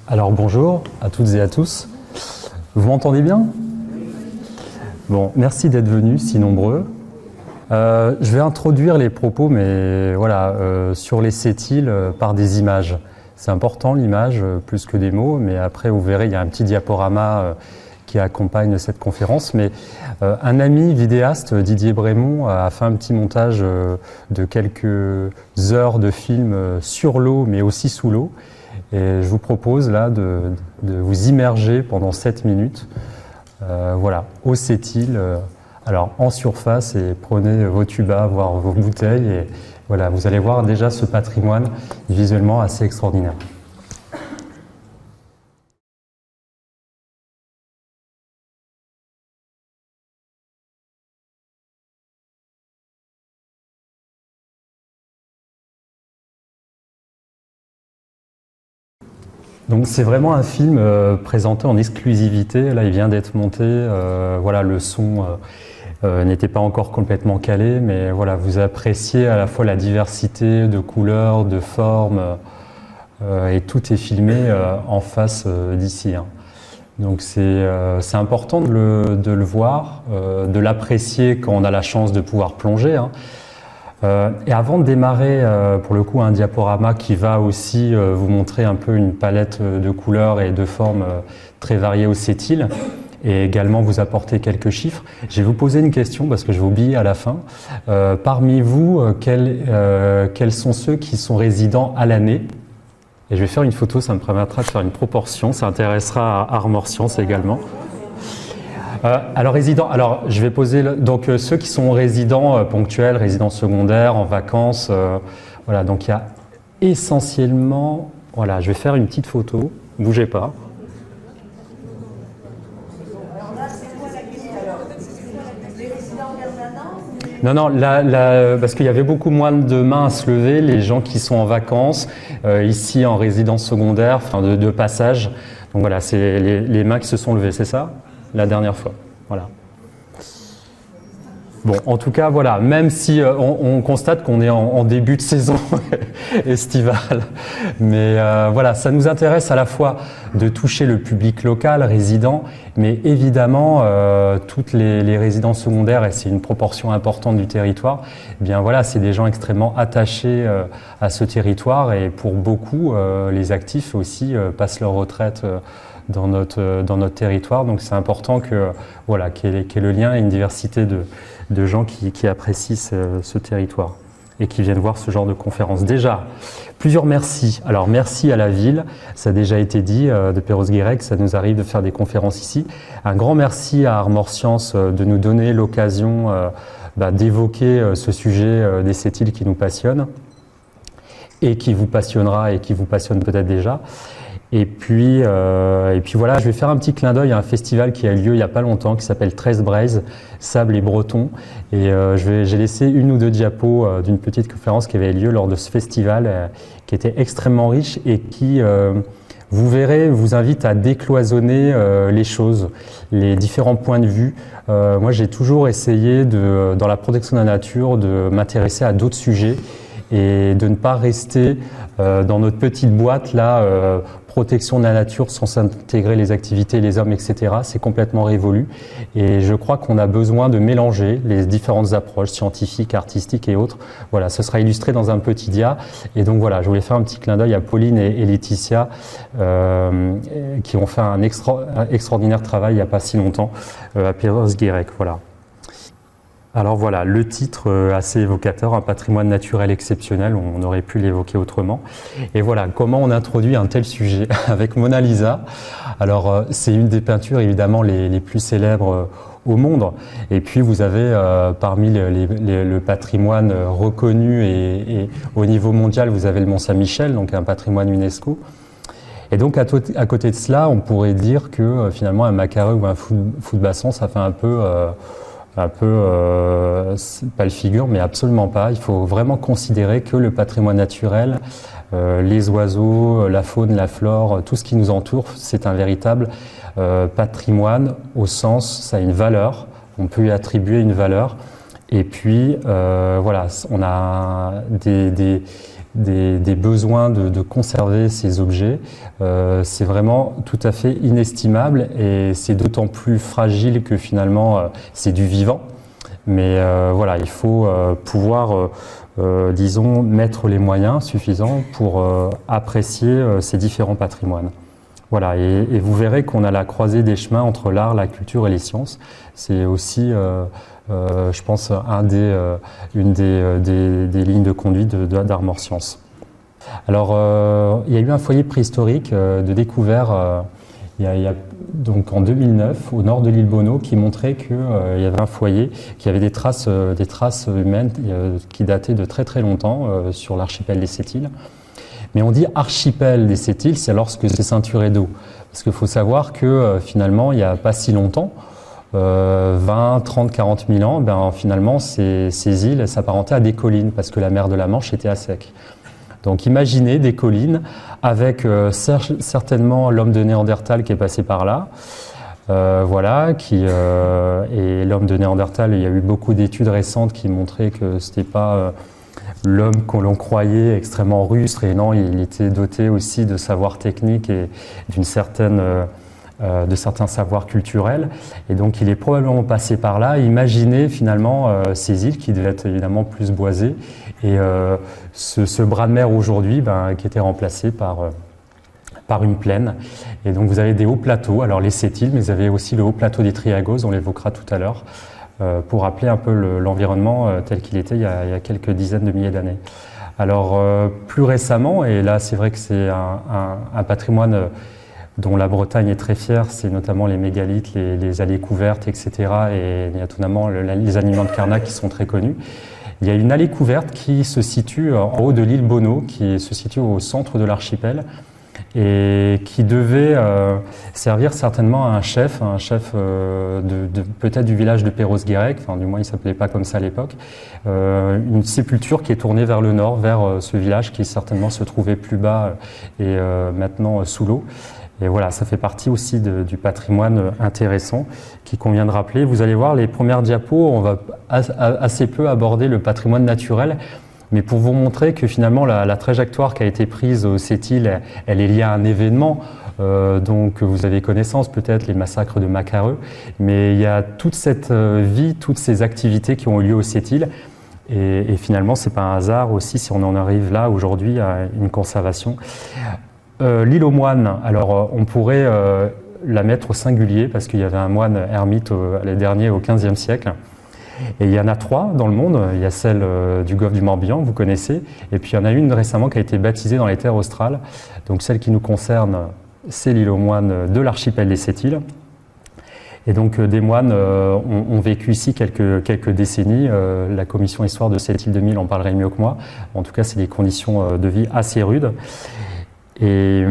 Alors bonjour à toutes et à tous. Vous m'entendez bien? Bon, merci d'être venus si nombreux. Je vais introduire les propos, mais voilà, sur les cétiles par des images. C'est important l'image, plus que des mots, mais après vous verrez, il y a un petit diaporama qui accompagne cette conférence. Mais un ami vidéaste, Didier Brémond, a fait un petit montage de quelques heures de film sur l'eau, mais aussi sous l'eau. Et je vous propose là de vous immerger pendant 7 minutes, voilà, au Sept-Îles, alors en surface, et prenez vos tubas, voire vos bouteilles, et voilà, vous allez voir déjà ce patrimoine visuellement assez extraordinaire. Donc c'est vraiment un film présenté en exclusivité. Là, il vient d'être monté. Voilà, le son n'était pas encore complètement calé, mais voilà, vous appréciez à la fois la diversité de couleurs, de formes, et tout est filmé en face d'ici. Hein. Donc c'est important de le voir, de l'apprécier quand on a la chance de pouvoir plonger. Hein. Et avant de démarrer, pour le coup, un diaporama qui va aussi vous montrer un peu une palette de couleurs et de formes très variées au Sept-Îles, et également vous apporter quelques chiffres, je vais vous poser une question parce que je vais oublier à la fin. Parmi vous, quels sont ceux qui sont résidents à l'année? Et je vais faire une photo, ça me permettra de faire une proportion, ça intéressera à Armor Science également. Alors je vais poser donc ceux qui sont résidents ponctuels, résidents secondaires, en vacances, voilà, donc il y a essentiellement, voilà, je vais faire une petite photo, bougez pas. Non, parce qu'il y avait beaucoup moins de mains à se lever, les gens qui sont en vacances, ici en résidence secondaire, enfin de passage. Donc voilà, c'est les mains qui se sont levées, c'est ça? La dernière fois, voilà. Bon, en tout cas, voilà, même si on constate qu'on est en début de saison estivale, mais voilà, ça nous intéresse à la fois de toucher le public local, résident, mais évidemment, toutes les résidences secondaires, et c'est une proportion importante du territoire, eh bien voilà, c'est des gens extrêmement attachés à ce territoire, et pour beaucoup, les actifs aussi passent leur retraite dans notre territoire, donc c'est important que voilà, qu'il y ait le lien et une diversité de gens qui apprécient ce territoire et qui viennent voir ce genre de conférences. Déjà, plusieurs merci. Alors merci à la ville, ça a déjà été dit, de Perros-Guirec, ça nous arrive de faire des conférences ici. Un grand merci à Armor Science de nous donner l'occasion d'évoquer ce sujet des Sept-Îles qui nous passionne et qui vous passionnera et qui vous passionne peut-être déjà. Et puis voilà, je vais faire un petit clin d'œil à un festival qui a eu lieu il n'y a pas longtemps, qui s'appelle 13 Braise, Sable et Breton. Et j'ai laissé une ou deux diapos d'une petite conférence qui avait lieu lors de ce festival, qui était extrêmement riche et qui, vous verrez, vous invite à décloisonner les choses, les différents points de vue. Moi, j'ai toujours essayé, dans la protection de la nature, de m'intéresser à d'autres sujets et de ne pas rester dans notre petite boîte là, protection de la nature sans s'intégrer les activités, les hommes, etc. C'est complètement révolu et je crois qu'on a besoin de mélanger les différentes approches scientifiques, artistiques et autres. Voilà, ce sera illustré dans un petit dia et donc voilà, je voulais faire un petit clin d'œil à Pauline et Laetitia qui ont fait un extraordinaire travail il n'y a pas si longtemps à Perros-Guirec. Voilà. Alors voilà, le titre assez évocateur, un patrimoine naturel exceptionnel, on aurait pu l'évoquer autrement. Et voilà, comment on introduit un tel sujet avec Mona Lisa. Alors c'est une des peintures évidemment les plus célèbres au monde. Et puis vous avez parmi le patrimoine reconnu et au niveau mondial, vous avez le Mont Saint-Michel, donc un patrimoine UNESCO. Et donc à côté de cela, on pourrait dire que finalement un macareux ou un fou de bassin, ça fait un peu pas le figure, mais absolument pas. Il faut vraiment considérer que le patrimoine naturel, les oiseaux, la faune, la flore, tout ce qui nous entoure, c'est un véritable patrimoine au sens, ça a une valeur, on peut y attribuer une valeur. Et puis voilà, on a des besoins de conserver ces objets, c'est vraiment tout à fait inestimable et c'est d'autant plus fragile que finalement c'est du vivant. Mais voilà, il faut pouvoir, disons, mettre les moyens suffisants pour apprécier ces différents patrimoines. Voilà, et vous verrez qu'on a la croisée des chemins entre l'art, la culture et les sciences. C'est aussi, je pense, une des lignes de conduite d'Armor Sciences. Alors, il y a eu un foyer préhistorique de découvert donc en 2009 au nord de l'île Bono qui montrait qu'il y avait un foyer qui avait des traces humaines qui dataient de très très longtemps sur l'archipel des Sept-Îles. Mais on dit archipel des Sept-Îles, c'est lorsque c'est ceinturé d'eau. Parce qu'il faut savoir que finalement, il n'y a pas si longtemps, 20, 30, 40 000 ans, ben, finalement, ces îles s'apparentaient à des collines parce que la mer de la Manche était à sec. Donc imaginez des collines avec certainement l'homme de Néandertal qui est passé par là. Voilà, et l'homme de Néandertal, il y a eu beaucoup d'études récentes qui montraient que ce n'était pas l'homme qu'on l'on croyait extrêmement rustre, et non, il était doté aussi de savoirs techniques et de certains savoirs culturels. Et donc il est probablement passé par là. Imaginez finalement ces îles qui devaient être évidemment plus boisées, et ce bras de mer aujourd'hui qui était remplacé par une plaine. Et donc vous avez des hauts plateaux, alors les Sept-Îles, mais vous avez aussi le haut plateau des Triagos, on l'évoquera tout à l'heure, pour rappeler un peu l'environnement tel qu'il était il y a quelques dizaines de milliers d'années. Alors plus récemment, et là c'est vrai que c'est un patrimoine dont la Bretagne est très fière, c'est notamment les mégalithes, les allées couvertes, etc. Et il y a tout notamment les alignements de Karnak qui sont très connus. Il y a une allée couverte qui se situe en haut de l'île Bono, qui se situe au centre de l'archipel, et qui devait servir certainement à un chef peut-être du village de Perros-Guirec, enfin du moins il ne s'appelait pas comme ça à l'époque, une sépulture qui est tournée vers le nord, vers ce village qui certainement se trouvait plus bas et maintenant sous l'eau. Et voilà, ça fait partie aussi du patrimoine intéressant qu'il convient de rappeler. Vous allez voir, les premières diapos, on va assez peu aborder le patrimoine naturel, mais pour vous montrer que finalement la trajectoire qui a été prise aux Sept-Îles, elle est liée à un événement donc vous avez connaissance peut-être, les massacres de Macareux, mais il y a toute cette vie, toutes ces activités qui ont eu lieu aux Sept-Îles, et finalement c'est pas un hasard aussi si on en arrive là aujourd'hui à une conservation. L'île aux moines, alors on pourrait la mettre au singulier parce qu'il y avait un moine ermite les derniers au XVe siècle. Et il y en a 3 dans le monde. Il y a celle du golfe du Morbihan, vous connaissez, et puis il y en a une récemment qui a été baptisée dans les terres australes. Donc celle qui nous concerne, c'est l'île aux moines de l'archipel des Sept-Îles. Et donc des moines ont vécu ici quelques décennies. La commission histoire de cette île de Mille en parlerait mieux que moi. En tout cas, c'est des conditions de vie assez rudes. Et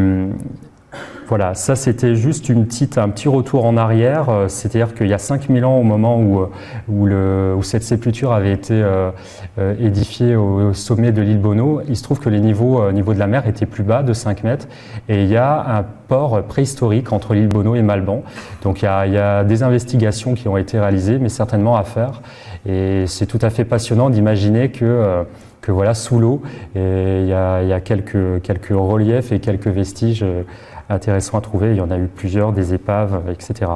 voilà, ça c'était juste un petit retour en arrière, c'est-à-dire qu'il y a 5000 ans au moment où cette sépulture avait été édifiée au sommet de l'île Bono, il se trouve que les niveaux de la mer étaient plus bas de 5 mètres, et il y a un port préhistorique entre l'île Bono et Malban. Donc il y a des investigations qui ont été réalisées, mais certainement à faire, et c'est tout à fait passionnant d'imaginer que voilà, sous l'eau, il y a quelques reliefs et quelques vestiges intéressants à trouver. Il y en a eu plusieurs, des épaves, etc.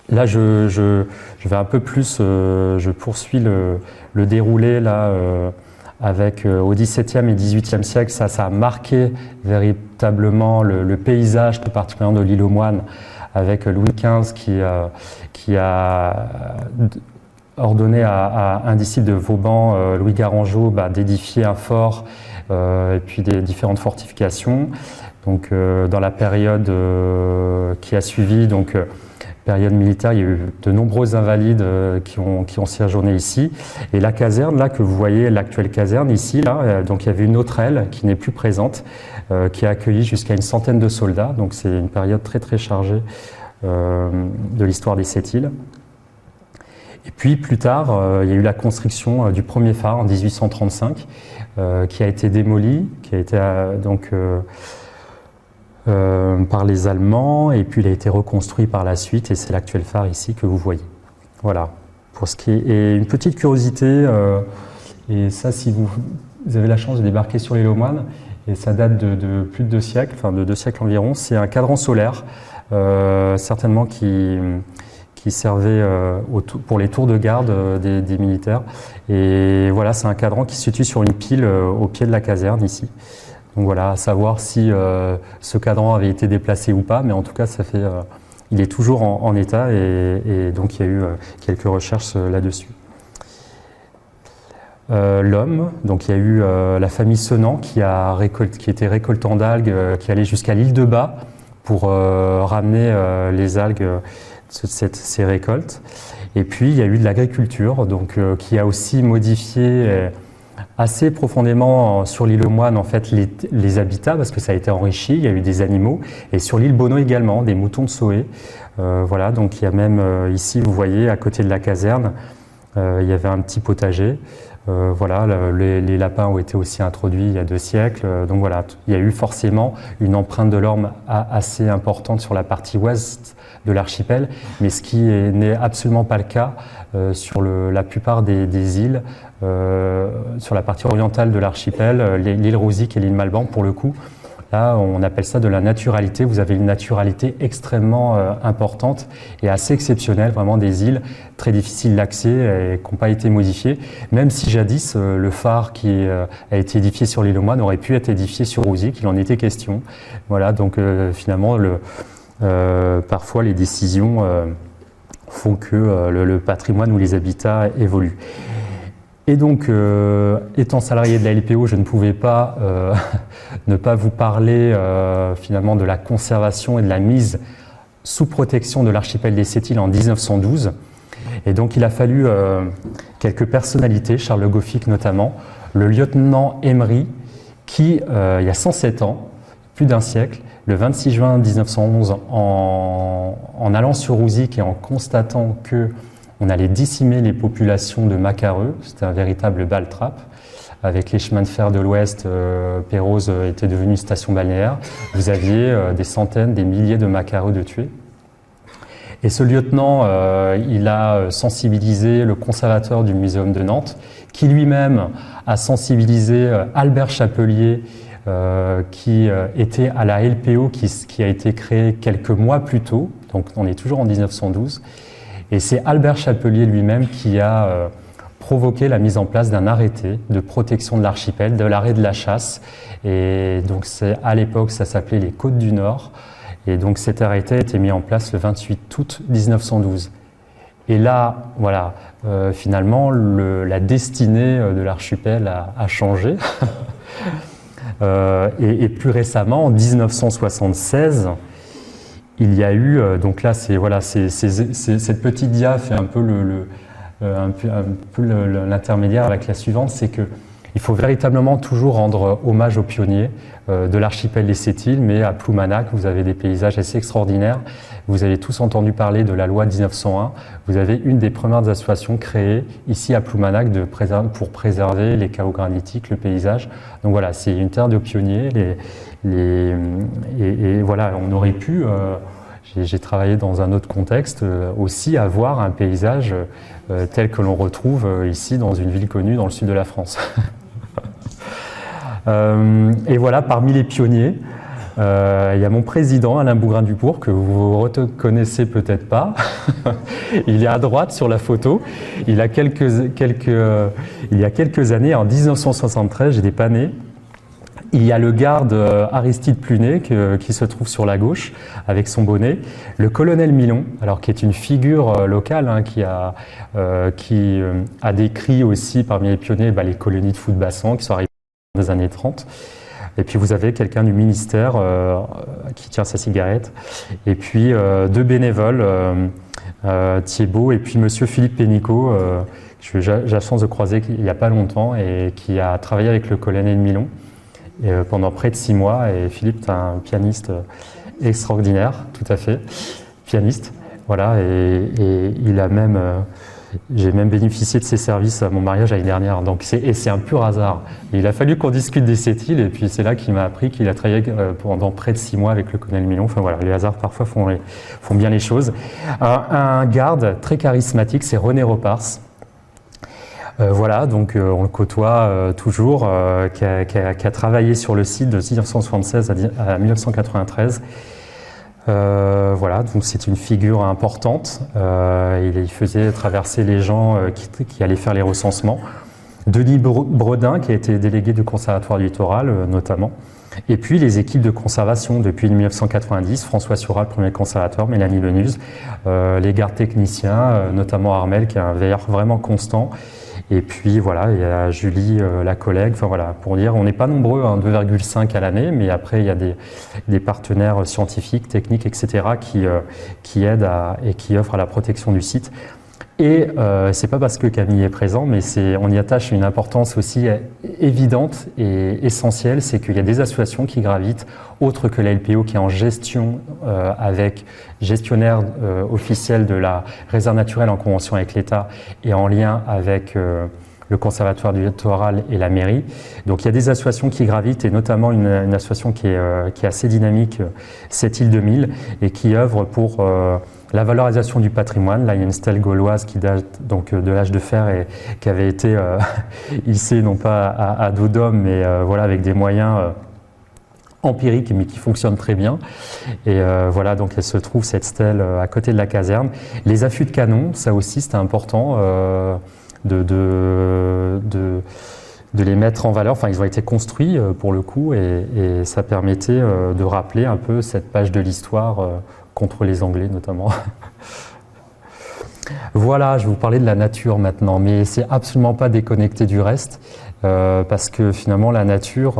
Là, je vais un peu plus, je poursuis le déroulé là, avec au XVIIe et XVIIIe siècle. Ça a marqué véritablement le paysage, tout particulièrement de l'île aux moines, avec Louis XV qui a ordonné à un disciple de Vauban, Louis Garangeau, d'édifier un fort et puis des différentes fortifications. Donc, dans la période qui a suivi, donc période militaire, il y a eu de nombreux invalides qui ont séjourné ici. Et la caserne, là, que vous voyez, l'actuelle caserne ici, là, donc il y avait une autre aile qui n'est plus présente, qui a accueilli jusqu'à une centaine de soldats. Donc, c'est une période très très chargée de l'histoire des Sept-Îles. Et puis plus tard, il y a eu la construction du premier phare en 1835, qui a été démoli, qui a été par les Allemands, et puis il a été reconstruit par la suite, et c'est l'actuel phare ici que vous voyez. Voilà. Pour ce qui est, et une petite curiosité, et ça, si vous avez la chance de débarquer sur l'île aux Moines, et ça date de plus de 2 siècles, enfin de 2 siècles environ. C'est un cadran solaire, certainement qui servait pour les tours de garde des militaires. Et voilà, c'est un cadran qui se situe sur une pile au pied de la caserne ici. Donc voilà, à savoir si ce cadran avait été déplacé ou pas, mais en tout cas, il est toujours en état, et donc il y a eu quelques recherches là-dessus. L'homme, donc il y a eu la famille Senant qui était récoltant d'algues, qui allait jusqu'à l'île de Bas pour ramener les algues, ces récoltes. Et puis il y a eu de l'agriculture, donc qui a aussi modifié assez profondément sur l'île aux Moines en fait les habitats, parce que ça a été enrichi. Il y a eu des animaux, et sur l'île Bonneau également des moutons de Soé. Voilà, donc il y a même ici, vous voyez, à côté de la caserne, il y avait un petit potager. Voilà, les lapins ont été aussi introduits il y a 2 siècles. Donc voilà, il y a eu forcément une empreinte de l'homme assez importante sur la partie ouest de l'archipel, mais ce qui n'est absolument pas le cas sur la plupart des îles. Sur la partie orientale de l'archipel, l'île Rosique et l'île Malban, pour le coup, là, on appelle ça de la naturalité. Vous avez une naturalité extrêmement importante et assez exceptionnelle, vraiment des îles très difficiles d'accès et qui n'ont pas été modifiées. Même si jadis, le phare qui a été édifié sur l'île aux Moines aurait pu être édifié sur Rosique, il en était question. Voilà, donc finalement, parfois les décisions font que le patrimoine ou les habitats évoluent. Et donc, étant salarié de la LPO, je ne pouvais pas ne pas vous parler finalement de la conservation et de la mise sous protection de l'archipel des Sept-Îles en 1912. Et donc, il a fallu quelques personnalités, Charles Goffic notamment, le lieutenant Emery, qui, il y a 107 ans, plus d'un siècle, le 26 juin 1911, en allant sur Rouzic et en constatant que on allait décimer les populations de macareux, c'était un véritable baltrap. Avec les chemins de fer de l'Ouest, Pérouse était devenue une station balnéaire. Vous aviez des centaines, des milliers de macareux de tués. Et ce lieutenant, il a sensibilisé le conservateur du Muséum de Nantes, qui lui-même a sensibilisé Albert Chapelier, qui était à la LPO, qui a été créée quelques mois plus tôt, donc on est toujours en 1912. Et c'est Albert Chapelier lui-même qui a provoqué la mise en place d'un arrêté de protection de l'archipel, de l'arrêt de la chasse. Et donc à l'époque, ça s'appelait les Côtes du Nord. Et donc cet arrêté a été mis en place le 28 août 1912. Et là, voilà, finalement, la destinée de l'archipel a changé. Et plus récemment, en 1976, il y a eu, donc là, voilà, cette petite dia fait un peu l'intermédiaire avec la suivante, c'est que il faut véritablement toujours rendre hommage aux pionniers de l'archipel des Sept-Îles, mais à Ploumanac, vous avez des paysages assez extraordinaires. Vous avez tous entendu parler de la loi 1901. Vous avez une des premières associations créées ici à Ploumanac pour préserver les chaos granitiques, le paysage. Donc voilà, c'est une terre de pionniers. Et voilà, on aurait pu, j'ai travaillé dans un autre contexte, aussi avoir un paysage tel que l'on retrouve ici dans une ville connue dans le sud de la France. Et voilà, parmi les pionniers, il y a mon président Alain Bougrain-Dubourg, que vous reconnaissez peut-être pas. Il est à droite sur la photo. Il y a quelques années, en 1973, j'étais pas né. Il y a le garde Aristide Plunet qui se trouve sur la gauche avec son bonnet. Le colonel Milon, alors qui est une figure locale, hein, qui a décrit aussi parmi les pionniers les colonies de Fout-de-Bassan qui sont arrivées dans les années 30. Et puis vous avez quelqu'un du ministère qui tient sa cigarette. Et puis 2 bénévoles, Thiebaud et puis monsieur Philippe Pénicaud, que j'ai la chance de croiser il n'y a pas longtemps et qui a travaillé avec le colonel Milon pendant près de 6 mois. Et Philippe est un pianiste extraordinaire, tout à fait, pianiste. Voilà, et il a même... j'ai même bénéficié de ses services à mon mariage l'année dernière, donc c'est un pur hasard. Il a fallu qu'on discute des Sept-Îles, et puis c'est là qu'il m'a appris qu'il a travaillé pendant près de 6 mois avec le colonel Milon. Enfin voilà, les hasards parfois font bien les choses. Un garde très charismatique, c'est René Repars. Voilà, donc on le côtoie toujours, qui a travaillé sur le site de 1976 à 1993. Voilà, donc c'est une figure importante. Il faisait traverser les gens qui allaient faire les recensements. Denis Bredin, qui a été délégué du Conservatoire du Littoral, notamment. Et puis les équipes de conservation depuis 1990, François Surat, premier conservateur, Mélanie Lenuse, les gardes techniciens, notamment Armel, qui est un veilleur vraiment constant. Et puis voilà, il y a Julie, la collègue. Enfin voilà, pour dire, on n'est pas nombreux, hein, 2,5 à l'année, mais après il y a des partenaires scientifiques, techniques, etc. qui aident et qui offrent à la protection du site. Et c'est pas parce que Camille est présent, mais on y attache une importance aussi évidente et essentielle, c'est qu'il y a des associations qui gravitent, autres que la LPO, qui est en gestion avec gestionnaire officiel de la réserve naturelle en convention avec l'État et en lien avec le Conservatoire du Littoral et la mairie. Donc il y a des associations qui gravitent, et notamment une association qui est assez dynamique, Cette île 2000, et qui œuvre pour la valorisation du patrimoine. Là, il y a une stèle gauloise qui date donc de l'âge de fer et qui avait été hissée non pas à dos d'homme, mais voilà, avec des moyens empiriques, mais qui fonctionnent très bien. Et voilà, donc elle se trouve, cette stèle, à côté de la caserne. Les affûts de canon, ça aussi, c'était important de les mettre en valeur. Enfin, ils ont été construits pour le coup, et ça permettait de rappeler un peu cette page de l'histoire contre les Anglais notamment. Voilà, je vais vous parler de la nature maintenant, mais c'est absolument pas déconnecté du reste, parce que finalement la nature,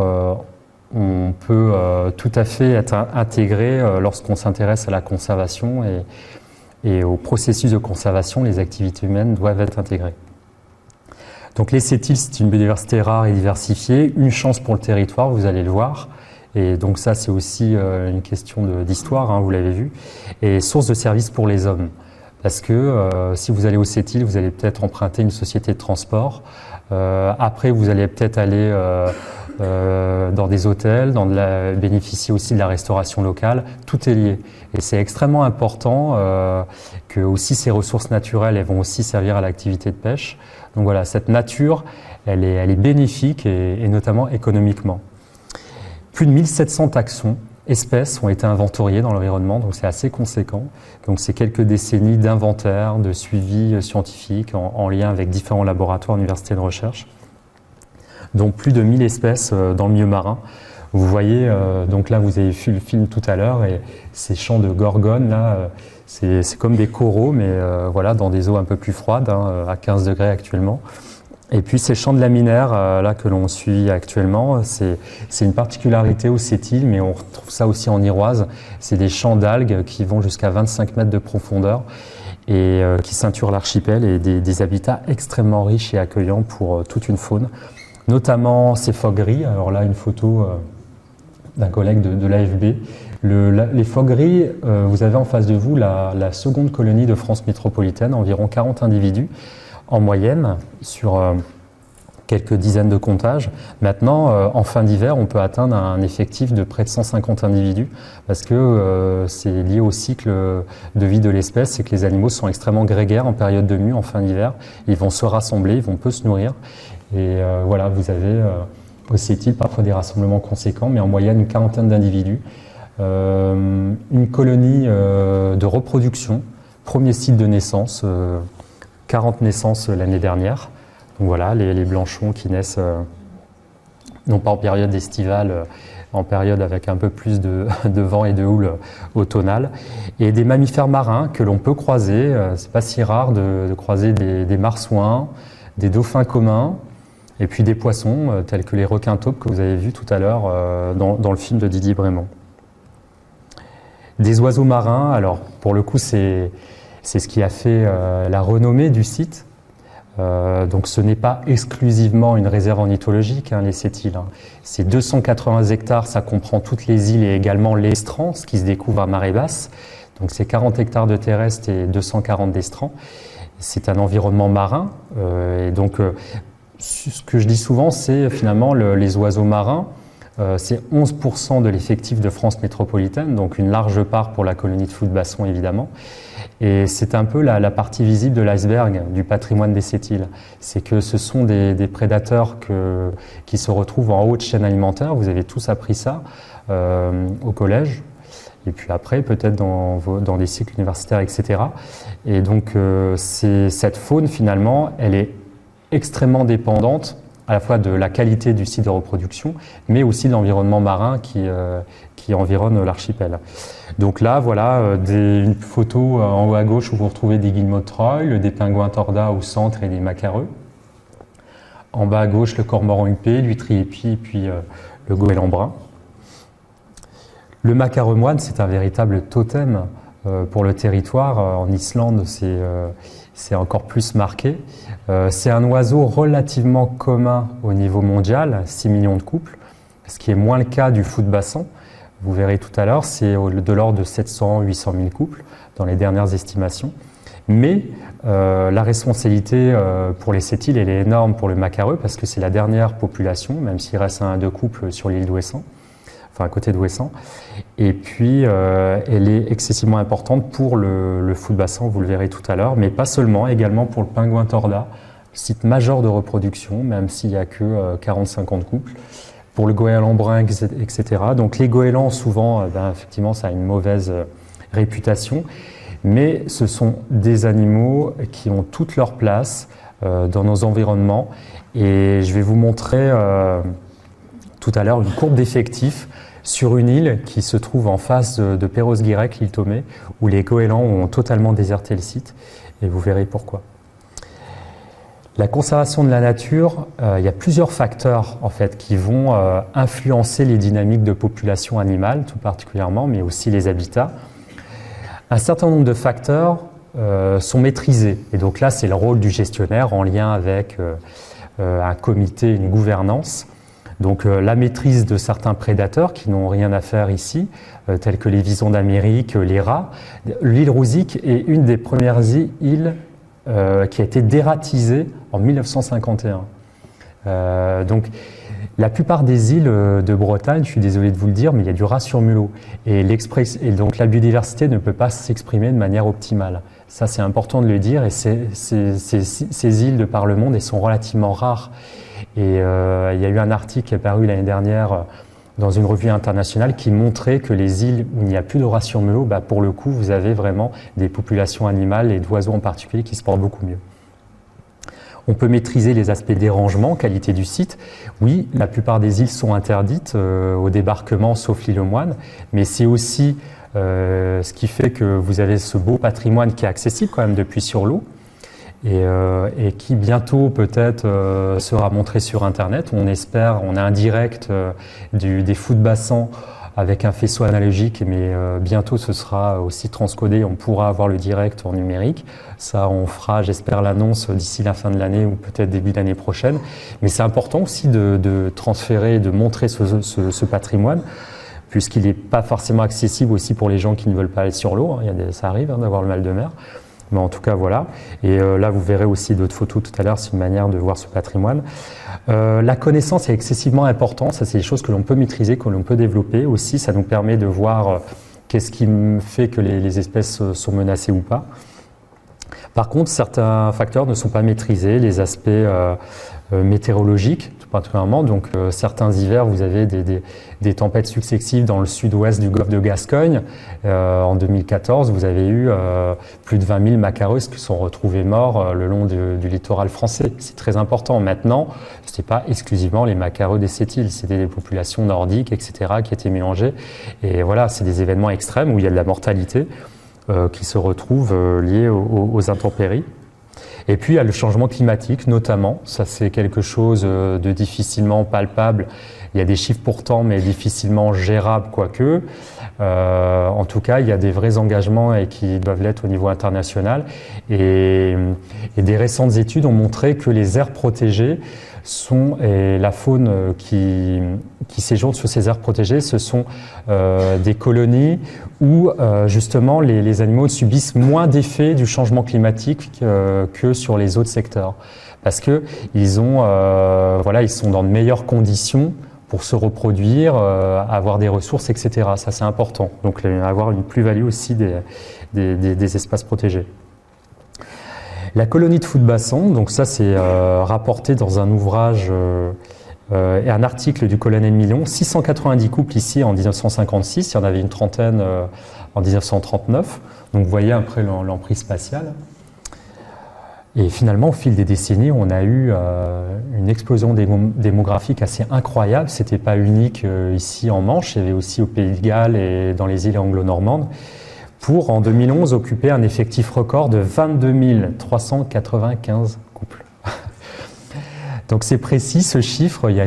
on peut tout à fait être intégré lorsqu'on s'intéresse à la conservation, et au processus de conservation, les activités humaines doivent être intégrées. Donc les Sept-Îles, c'est une biodiversité rare et diversifiée, une chance pour le territoire, vous allez le voir. Et donc ça, c'est aussi une question d'histoire, hein, vous l'avez vu, et source de services pour les hommes. Parce que si vous allez aux Sept-Îles, vous allez peut-être emprunter une société de transport. Après, vous allez peut-être aller dans des hôtels, bénéficier aussi de la restauration locale. Tout est lié. Et c'est extrêmement important que aussi ces ressources naturelles, elles vont aussi servir à l'activité de pêche. Donc voilà, cette nature, elle est bénéfique, et notamment économiquement. Plus de 1700 taxons, espèces ont été inventoriées dans l'environnement, donc c'est assez conséquent. Donc c'est quelques décennies d'inventaire, de suivi scientifique en lien avec différents laboratoires, universités de recherche. Donc plus de 1000 espèces dans le milieu marin. Vous voyez, donc là vous avez vu le film tout à l'heure, et ces champs de gorgones là, c'est comme des coraux, mais voilà, dans des eaux un peu plus froides, hein, à 15 degrés actuellement. Et puis ces champs de laminaires là que l'on suit actuellement, c'est une particularité aux Sept-Îles, mais on retrouve ça aussi en Iroise. C'est des champs d'algues qui vont jusqu'à 25 mètres de profondeur, et qui ceinturent l'archipel, et des habitats extrêmement riches et accueillants pour toute une faune, notamment ces phoques gris. Alors là, une photo d'un collègue de l'AFB. Les phoques gris, vous avez en face de vous la seconde colonie de France métropolitaine, environ 40 individus en moyenne sur quelques dizaines de comptages. Maintenant, en fin d'hiver, on peut atteindre un effectif de près de 150 individus, parce que c'est lié au cycle de vie de l'espèce, c'est que les animaux sont extrêmement grégaires en période de mue, en fin d'hiver. Ils vont se rassembler, ils vont peu se nourrir. Et voilà, vous avez aux Sept-Îles parfois des rassemblements conséquents, mais en moyenne une quarantaine d'individus. Une colonie de reproduction, premier site de naissance, 40 naissances l'année dernière. Donc voilà, les blanchons qui naissent, non pas en période estivale, en période avec un peu plus de vent et de houle automnale. Et des mammifères marins que l'on peut croiser. C'est pas si rare de croiser des marsouins, des dauphins communs, et puis des poissons tels que les requins-taupes que vous avez vus tout à l'heure dans le film de Didier Brémond. Des oiseaux marins, alors pour le coup c'est ce qui a fait la renommée du site. Donc ce n'est pas exclusivement une réserve ornithologique, hein, les Sept-Îles. Hein. C'est 280 hectares, ça comprend toutes les îles et également l'estran, ce qui se découvre à marée basse. Donc c'est 40 hectares de terrestre et 240 d'estran. C'est un environnement marin. Et donc ce que je dis souvent, c'est finalement les oiseaux marins c'est 11% de l'effectif de France métropolitaine, donc une large part pour la colonie de Foutbasson évidemment. Et c'est un peu la partie visible de l'iceberg du patrimoine des Sept-Îles. C'est que ce sont des prédateurs qui se retrouvent en haut de chaîne alimentaire. Vous avez tous appris ça au collège. Et puis après, peut-être dans des cycles universitaires, etc. Et donc, cette faune, finalement, elle est extrêmement dépendante à la fois de la qualité du site de reproduction, mais aussi de l'environnement marin qui environne l'archipel. Donc là, voilà une photo en haut à gauche où vous retrouvez des guillemots de Troille, des pingouins torda au centre et des macareux. En bas à gauche, le cormoran huppé, l'huître épi et puis le goéland brun. Le macareux moine, c'est un véritable totem pour le territoire. En Islande, c'est encore plus marqué. C'est un oiseau relativement commun au niveau mondial, 6 millions de couples, ce qui est moins le cas du Foutbasson. Vous verrez tout à l'heure, c'est de l'ordre de 700-800 000 couples dans les dernières estimations. Mais la responsabilité pour les Sept-Îles, elle est énorme pour le macareux parce que c'est la dernière population, même s'il reste 1 à 2 couples sur l'île d'Ouessant, enfin à côté d'Ouessant. Et puis, elle est excessivement importante pour le Foutbasson, vous le verrez tout à l'heure, mais pas seulement, également pour le pingouin torda, site majeur de reproduction, même s'il n'y a que 40-50 couples. Pour le goéland brun, etc. Donc les goélands, souvent, effectivement, ça a une mauvaise réputation, mais ce sont des animaux qui ont toute leur place dans nos environnements. Et je vais vous montrer tout à l'heure une courbe d'effectifs sur une île qui se trouve en face de Perros-Guirec, l'île Thomé, où les goélands ont totalement déserté le site, et vous verrez pourquoi. La conservation de la nature, il y a plusieurs facteurs en fait, qui vont influencer les dynamiques de population animale, tout particulièrement, mais aussi les habitats. Un certain nombre de facteurs sont maîtrisés, et donc là c'est le rôle du gestionnaire en lien avec un comité, une gouvernance. Donc la maîtrise de certains prédateurs qui n'ont rien à faire ici, tels que les visons d'Amérique, les rats. L'île Rouzic est une des premières îles qui a été dératisée en 1951. Donc la plupart des îles de Bretagne, je suis désolé de vous le dire, mais il y a du rat sur mulot. Et donc la biodiversité ne peut pas s'exprimer de manière optimale. Ça c'est important de le dire, et ces îles de par le monde, elles sont relativement rares. Et il y a eu un article qui est paru l'année dernière dans une revue internationale qui montrait que les îles où il n'y a plus de rat sur mulot, pour le coup, vous avez vraiment des populations animales et d'oiseaux en particulier qui se portent beaucoup mieux. On peut maîtriser les aspects dérangement, qualité du site. Oui, la plupart des îles sont interdites au débarquement, sauf l'île aux Moines, mais c'est aussi ce qui fait que vous avez ce beau patrimoine qui est accessible quand même depuis sur l'eau. Et qui bientôt peut-être sera montré sur Internet. On espère, on a un direct des Foutbassans avec un faisceau analogique, mais bientôt ce sera aussi transcodé, on pourra avoir le direct en numérique. Ça, on fera, j'espère, l'annonce d'ici la fin de l'année ou peut-être début d'année prochaine. Mais c'est important aussi de transférer, de montrer ce patrimoine, puisqu'il n'est pas forcément accessible aussi pour les gens qui ne veulent pas aller sur l'eau. Ça arrive d'avoir le mal de mer. Mais en tout cas, voilà. Et là, vous verrez aussi d'autres photos tout à l'heure. C'est une manière de voir ce patrimoine. La connaissance est excessivement importante. Ça, c'est des choses que l'on peut maîtriser, que l'on peut développer. Aussi, ça nous permet de voir qu'est-ce qui fait que les espèces sont menacées ou pas. Par contre, certains facteurs ne sont pas maîtrisés. Les aspects météorologiques, tout particulièrement. Donc, certains hivers, vous avez des tempêtes successives dans le sud-ouest du golfe de Gascogne. En 2014, vous avez eu plus de 20 000 macareux qui sont retrouvés morts le long du littoral français. C'est très important. Maintenant, ce n'était pas exclusivement les macareux des Sept-Îles, c'était des populations nordiques, etc., qui étaient mélangées. Et voilà, c'est des événements extrêmes où il y a de la mortalité qui se retrouvent liés aux intempéries. Et puis, il y a le changement climatique, notamment. Ça, c'est quelque chose de difficilement palpable. Il y a des chiffres pourtant, mais difficilement gérables, quoique. En tout cas, il y a des vrais engagements et qui doivent l'être au niveau international. Et des récentes études ont montré que les aires protégées et la faune qui séjourne sur ces aires protégées, ce sont des colonies où justement les animaux subissent moins d'effets du changement climatique que sur les autres secteurs, parce que ils sont dans de meilleures conditions pour se reproduire, avoir des ressources, etc. Ça, c'est important. Donc, avoir une plus-value aussi des espaces protégés. La colonie de Foutbassan, donc ça, c'est rapporté dans un ouvrage et un article du colonel Milon. 690 couples ici en 1956, il y en avait une trentaine en 1939. Donc, vous voyez après l'emprise spatiale. Et finalement, au fil des décennies, on a eu une explosion démographique assez incroyable. Ce n'était pas unique ici en Manche, il y avait aussi au Pays de Galles et dans les îles anglo-normandes, pour en 2011 occuper un effectif record de 22 395 couples. Donc c'est précis ce chiffre, il y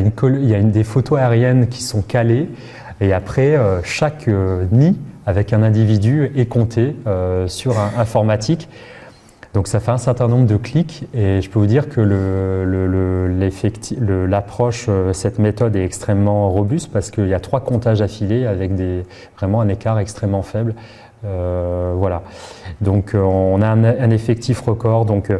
a des photos aériennes qui sont calées et après chaque nid avec un individu est compté sur informatique. Donc ça fait un certain nombre de clics et je peux vous dire que l'approche, cette méthode est extrêmement robuste parce qu'il y a 3 comptages affilés avec vraiment un écart extrêmement faible. Voilà. Donc on a un effectif record. Donc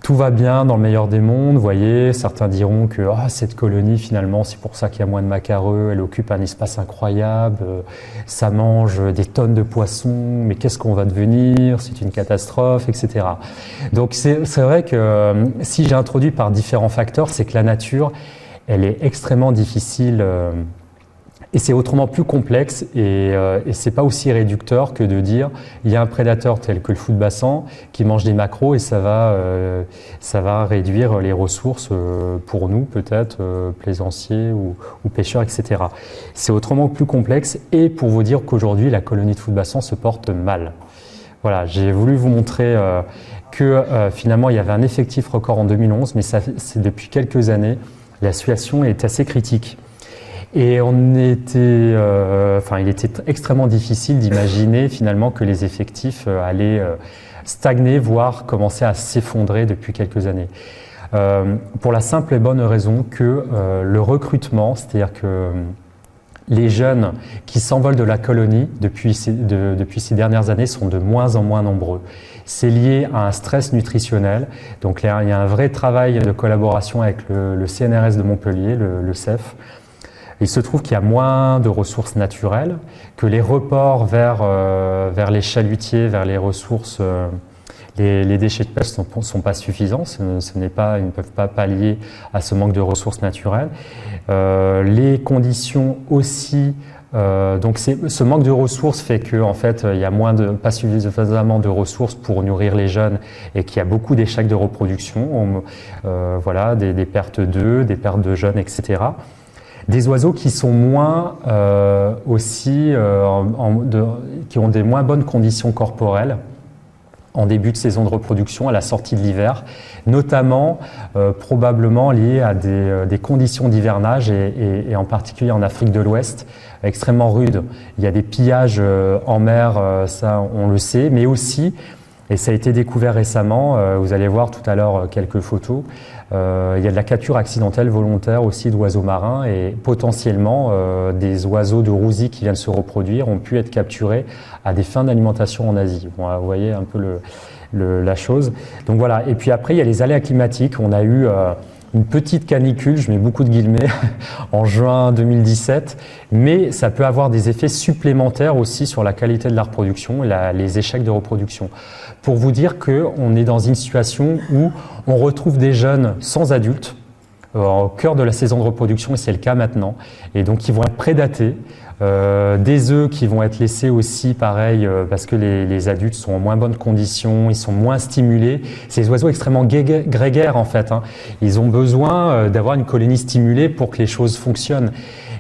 tout va bien dans le meilleur des mondes. Vous voyez, certains diront que cette colonie finalement c'est pour ça qu'il y a moins de macareux. Elle occupe un espace incroyable. Ça mange des tonnes de poissons. Mais qu'est-ce qu'on va devenir? C'est une catastrophe, etc. Donc c'est vrai que si j'ai introduit par différents facteurs, c'est que la nature, elle est extrêmement difficile. Et c'est autrement plus complexe et c'est pas aussi réducteur que de dire il y a un prédateur tel que le Foutbassan qui mange des maquereaux et ça va réduire les ressources pour nous peut-être plaisanciers ou pêcheurs, etc. C'est autrement plus complexe et pour vous dire qu'aujourd'hui la colonie de Foutbassan se porte mal. Voilà, j'ai voulu vous montrer que finalement il y avait un effectif record en 2011 mais c'est depuis quelques années la situation est assez critique. Et il était extrêmement difficile d'imaginer finalement que les effectifs allaient stagner, voire commencer à s'effondrer depuis quelques années. Pour la simple et bonne raison que le recrutement, c'est-à-dire que les jeunes qui s'envolent de la colonie depuis ces dernières années sont de moins en moins nombreux. C'est lié à un stress nutritionnel. Donc il y a un vrai travail de collaboration avec le CNRS de Montpellier, le CEF. Il se trouve qu'il y a moins de ressources naturelles, que les reports vers les chalutiers, vers les ressources, les déchets de pêche ne sont pas suffisants, ils ne peuvent pas pallier à ce manque de ressources naturelles. Les conditions aussi, donc ce manque de ressources fait qu'en fait, il y a pas suffisamment de ressources pour nourrir les jeunes et qu'il y a beaucoup d'échecs de reproduction, voilà, des pertes d'œufs, des pertes de jeunes, etc. Des oiseaux qui sont moins qui ont des moins bonnes conditions corporelles en début de saison de reproduction, à la sortie de l'hiver, notamment probablement liées à des conditions d'hivernage et en particulier en Afrique de l'Ouest, extrêmement rudes. Il y a des pillages en mer, ça on le sait, mais aussi, et ça a été découvert récemment, vous allez voir tout à l'heure quelques photos, il y a de la capture accidentelle volontaire aussi d'oiseaux marins et potentiellement des oiseaux de rousis qui viennent se reproduire ont pu être capturés à des fins d'alimentation en Asie. Bon, vous voyez un peu la chose. Donc voilà. Et puis après, il y a les aléas climatiques. On a eu une petite canicule, je mets beaucoup de guillemets, en juin 2017, mais ça peut avoir des effets supplémentaires aussi sur la qualité de la reproduction et les échecs de reproduction. Pour vous dire qu'on est dans une situation où on retrouve des jeunes sans adultes au cœur de la saison de reproduction, et c'est le cas maintenant, et donc ils vont être prédatés. Des œufs qui vont être laissés aussi, pareil, parce que les adultes sont en moins bonnes conditions, ils sont moins stimulés. C'est des oiseaux extrêmement grégaires en fait. Ils ont besoin d'avoir une colonie stimulée pour que les choses fonctionnent.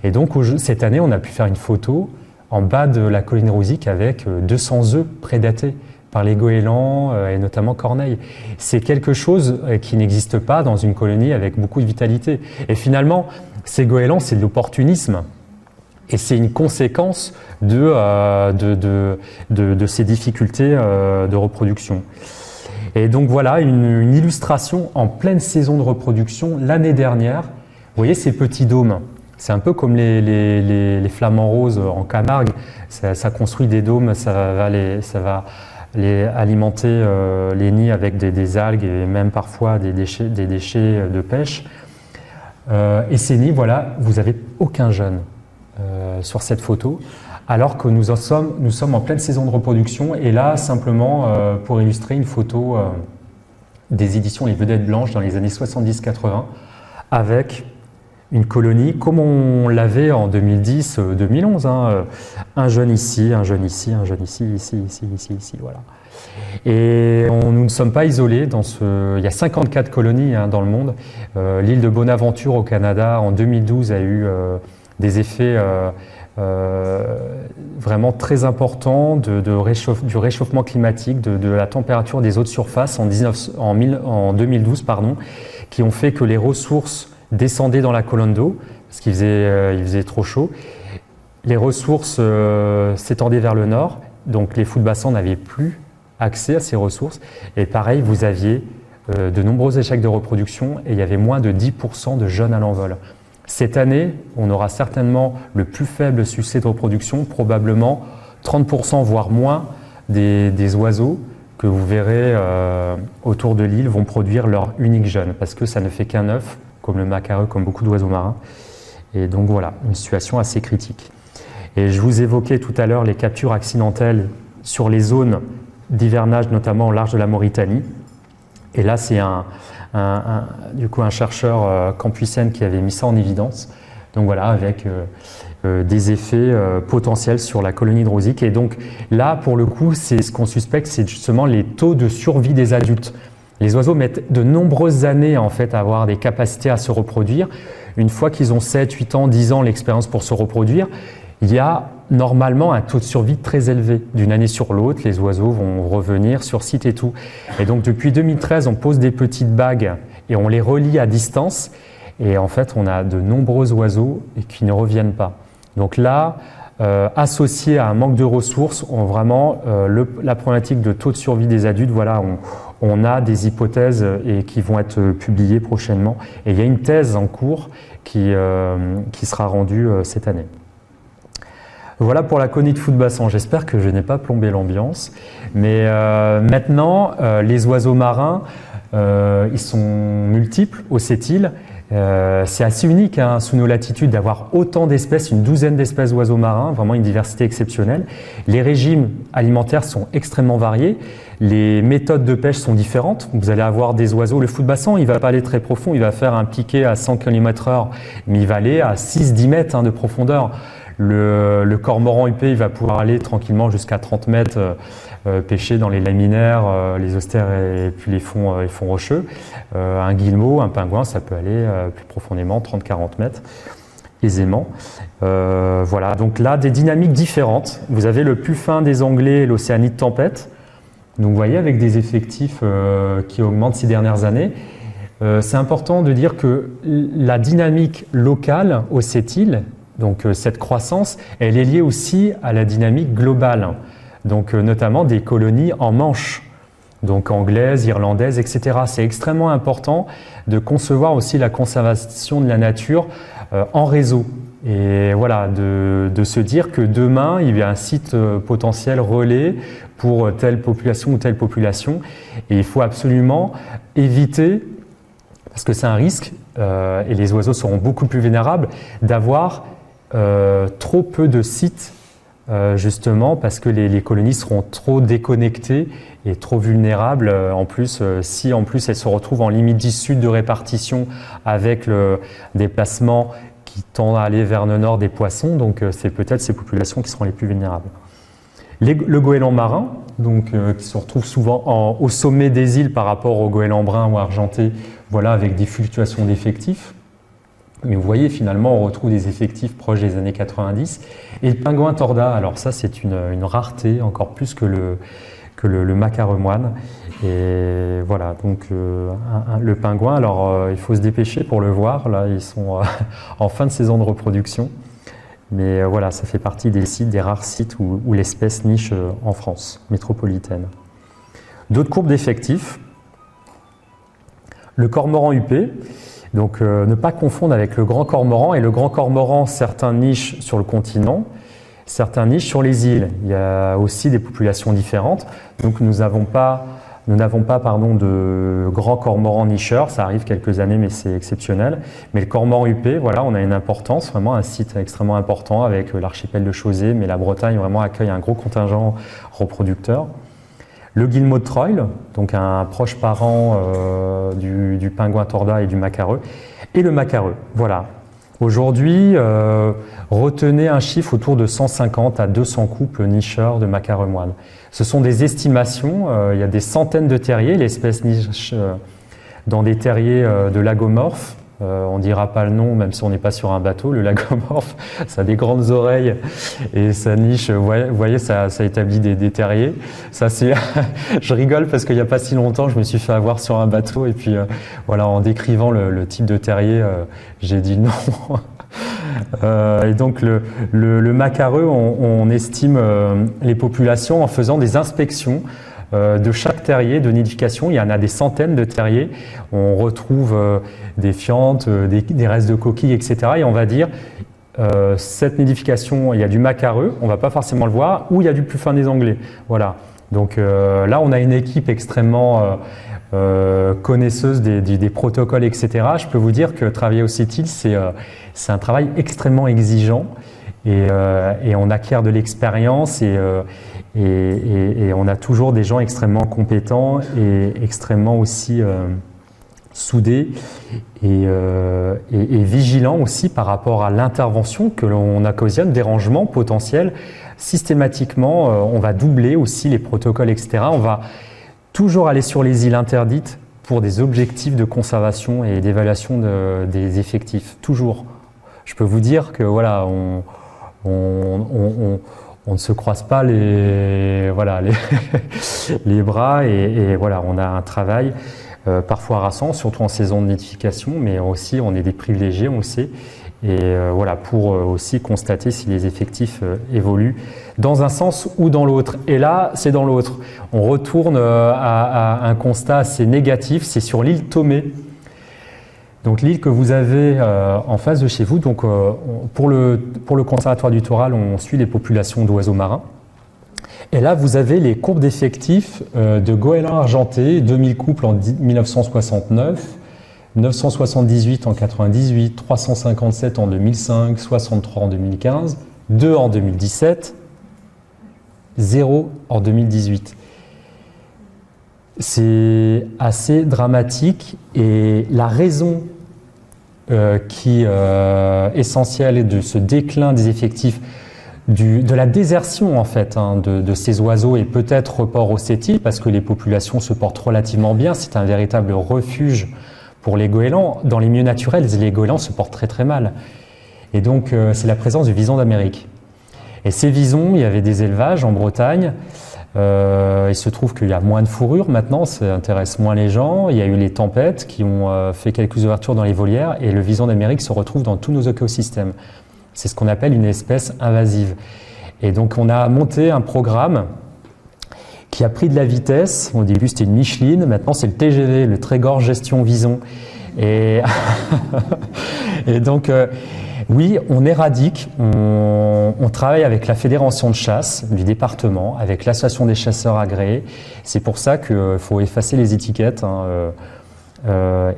Et donc cette année, on a pu faire une photo en bas de la colline rousique avec 200 œufs prédatés par les goélands et notamment corneilles. C'est quelque chose qui n'existe pas dans une colonie avec beaucoup de vitalité. Et finalement, ces goélands, c'est de l'opportunisme. Et c'est une conséquence de ces difficultés de reproduction. Et donc voilà une illustration en pleine saison de reproduction l'année dernière. Vous voyez ces petits dômes, c'est un peu comme les flamants roses en Camargue. Ça construit des dômes, ça va alimenter les nids avec des algues et même parfois des déchets de pêche. Et ces nids, voilà, vous n'avez aucun jeune sur cette photo, alors que nous sommes en pleine saison de reproduction. Et là, simplement, pour illustrer une photo des éditions Les Vedettes Blanches dans les années 70-80, avec une colonie, comme on l'avait en 2010-2011, hein, un jeune ici, un jeune ici, un jeune ici, ici, voilà. Et nous ne sommes pas isolés. Il y a 54 colonies dans le monde. L'île de Bonaventure au Canada, en 2012, a eu des effets vraiment très importants du réchauffement climatique, de la température des eaux de surface en 2012, pardon, qui ont fait que les ressources descendaient dans la colonne d'eau, parce qu'il faisait trop chaud. Les ressources s'étendaient vers le nord, donc les fous de bassin n'avaient plus accès à ces ressources. Et pareil, vous aviez de nombreux échecs de reproduction et il y avait moins de 10% de jeunes à l'envol. Cette année, on aura certainement le plus faible succès de reproduction, probablement 30% voire moins des oiseaux que vous verrez autour de l'île vont produire leur unique jeune, parce que ça ne fait qu'un œuf, comme le macareux, comme beaucoup d'oiseaux marins. Et donc voilà, une situation assez critique. Et je vous évoquais tout à l'heure les captures accidentelles sur les zones d'hivernage, notamment au large de la Mauritanie. Et là, c'est du coup un chercheur Campuisen qui avait mis ça en évidence. Donc voilà, avec des effets potentiels sur la colonie drosique. Et donc là, pour le coup, c'est ce qu'on suspecte, c'est justement les taux de survie des adultes. Les oiseaux mettent de nombreuses années en fait à avoir des capacités à se reproduire. Une fois qu'ils ont 7, 8 ans, 10 ans l'expérience pour se reproduire, il y a normalement un taux de survie très élevé. D'une année sur l'autre, les oiseaux vont revenir sur site et tout. Et donc depuis 2013, on pose des petites bagues et on les relie à distance. Et en fait, on a de nombreux oiseaux qui ne reviennent pas. Donc là, associé à un manque de ressources, la problématique de taux de survie des adultes, voilà, on a des hypothèses qui vont être publiées prochainement. Et il y a une thèse en cours qui sera rendue cette année. Voilà pour la colonie de fous de bassin. J'espère que je n'ai pas plombé l'ambiance. Mais maintenant, les oiseaux marins, ils sont multiples aux Sept-Îles. C'est assez unique sous nos latitudes d'avoir autant d'espèces, une douzaine d'espèces d'oiseaux marins, vraiment une diversité exceptionnelle. Les régimes alimentaires sont extrêmement variés. Les méthodes de pêche sont différentes. Vous allez avoir des oiseaux, le fou de bassin, il ne va pas aller très profond, il va faire un piqué à 100 km/h, mais il va aller à 6-10 mètres de profondeur. Le cormoran huppé, il va pouvoir aller tranquillement jusqu'à 30 mètres pêcher dans les laminaires, les austères et puis les fonds rocheux. Un guillemot, un pingouin, ça peut aller plus profondément, 30-40 mètres, aisément. Voilà, donc là, des dynamiques différentes. Vous avez le plus fin des Anglais, l'Océanie de tempête. Donc vous voyez, avec des effectifs qui augmentent ces dernières années. C'est important de dire que la dynamique locale aux Sept-Îles, donc cette croissance, elle est liée aussi à la dynamique globale, donc notamment des colonies en Manche, donc anglaises, irlandaises, etc. C'est extrêmement important de concevoir aussi la conservation de la nature en réseau. Et voilà, de se dire que demain, il y a un site potentiel relais pour telle population ou telle population. Et il faut absolument éviter, parce que c'est un risque, et les oiseaux seront beaucoup plus vulnérables, d'avoir trop peu de sites, justement parce que les colonies seront trop déconnectées et trop vulnérables. En plus, si en plus elles se retrouvent en limite sud de répartition avec le déplacement qui tend à aller vers le nord des poissons, donc c'est peut-être ces populations qui seront les plus vulnérables. Le goéland marin, donc, qui se retrouve souvent au sommet des îles par rapport au goéland brun ou argenté, voilà, avec des fluctuations d'effectifs. Mais vous voyez, finalement, on retrouve des effectifs proches des années 90. Et le pingouin torda, alors ça, c'est une rareté, encore plus que le macareux moine. Et voilà, donc le pingouin, alors il faut se dépêcher pour le voir. Là, ils sont en fin de saison de reproduction. Mais voilà, ça fait partie des sites, des rares sites où l'espèce niche en France métropolitaine. D'autres courbes d'effectifs. Le cormoran huppé. Donc ne pas confondre avec le grand cormoran. Et le grand cormoran, certains nichent sur le continent, certains nichent sur les îles. Il y a aussi des populations différentes. Donc nous n'avons pas Nous n'avons pas de grands cormorans nicheurs, ça arrive quelques années mais c'est exceptionnel. Mais le cormoran huppé, voilà, on a une importance, vraiment un site extrêmement important avec l'archipel de Chausey, mais la Bretagne vraiment accueille un gros contingent reproducteur. Le guillemot de Troil, donc un proche parent du pingouin torda et du macareux, et le macareux, voilà. Aujourd'hui, retenez un chiffre autour de 150 à 200 couples nicheurs de macareux moines. Ce sont des estimations, il y a des centaines de terriers, l'espèce niche dans des terriers de lagomorphes. On ne dira pas le nom, même si on n'est pas sur un bateau. Le lagomorphe, ça a des grandes oreilles et ça niche. Vous voyez, ça établit des terriers. Ça, c'est. Je rigole parce qu'il n'y a pas si longtemps, je me suis fait avoir sur un bateau et puis voilà, en décrivant le type de terrier, j'ai dit non. Et donc le macareux, on estime les populations en faisant des inspections de chaque terrier de nidification. Il y en a des centaines de terriers. On retrouve des fientes, des restes de coquilles, etc. Et on va dire, cette nidification, il y a du macareux, on ne va pas forcément le voir, ou il y a du puffin des Anglais. Voilà. Donc là, on a une équipe extrêmement connaisseuse des protocoles, etc. Je peux vous dire que travailler au CETIL, c'est un travail extrêmement exigeant et on acquiert de l'expérience et on a toujours des gens extrêmement compétents et extrêmement aussi soudés et vigilants aussi par rapport à l'intervention que l'on occasionne, dérangements potentiels. Systématiquement, on va doubler aussi les protocoles, etc. On va toujours aller sur les îles interdites pour des objectifs de conservation et d'évaluation des effectifs. Toujours. Je peux vous dire que voilà, on ne se croise pas les bras et voilà, on a un travail parfois harassant, surtout en saison de nidification, mais aussi on est des privilégiés, on le sait, et voilà, pour aussi constater si les effectifs évoluent dans un sens ou dans l'autre. Et là, c'est dans l'autre. On retourne à un constat assez négatif, c'est sur l'île Tomé. Donc l'île que vous avez en face de chez vous, donc, pour le Conservatoire du littoral, on suit les populations d'oiseaux marins. Et là, vous avez les courbes d'effectifs de goélands argentés, 2000 couples en 1969, 978 en 98, 357 en 2005, 63 en 2015, 2 en 2017, 0 en 2018. C'est assez dramatique et la raison qui est essentielle de ce déclin des effectifs, de la désertion en fait de ces oiseaux et peut-être report au CETIL parce que les populations se portent relativement bien, c'est un véritable refuge pour les goélands. Dans les milieux naturels, les goélands se portent très très mal. Et donc c'est la présence du vison d'Amérique. Et ces visons, il y avait des élevages en Bretagne. Il se trouve qu'il y a moins de fourrure maintenant, ça intéresse moins les gens. Il y a eu les tempêtes qui ont fait quelques ouvertures dans les volières et le vison d'Amérique se retrouve dans tous nos écosystèmes. C'est ce qu'on appelle une espèce invasive. Et donc on a monté un programme qui a pris de la vitesse. Au début c'était une Micheline, maintenant c'est le TGV, le Trégor Gestion Vison. Et, et donc oui, on éradique, on travaille avec la fédération de chasse du département, avec l'association des chasseurs agréés. C'est pour ça qu'il faut effacer les étiquettes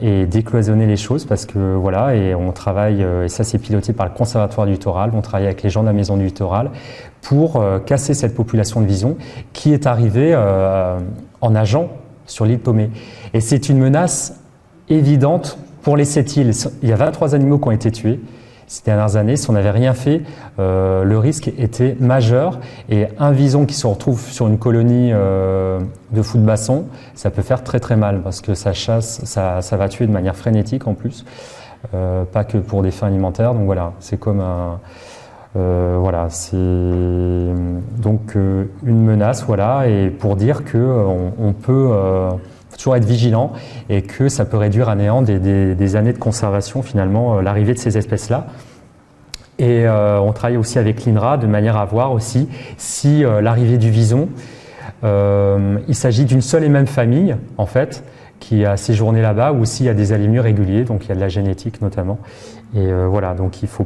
et décloisonner les choses parce que voilà, et on travaille, et ça c'est piloté par le Conservatoire du littoral, on travaille avec les gens de la Maison du littoral pour casser cette population de visons qui est arrivée en nageant sur l'île Tomé. Et c'est une menace évidente pour les 7 îles. Il y a 23 animaux qui ont été tués ces dernières années. Si on n'avait rien fait, le risque était majeur. Et un vison qui se retrouve sur une colonie de fous de basson, ça peut faire très très mal parce que ça chasse, ça va tuer de manière frénétique en plus, pas que pour des fins alimentaires. Donc voilà, c'est comme un... voilà, c'est donc une menace, voilà, et pour dire que on peut toujours être vigilant et que ça peut réduire à néant des années de conservation finalement l'arrivée de ces espèces-là. Et on travaille aussi avec l'INRA de manière à voir aussi si l'arrivée du vison, il s'agit d'une seule et même famille en fait qui a séjourné là-bas ou s'il y a des alignés réguliers, donc il y a de la génétique notamment. Et voilà, donc il faut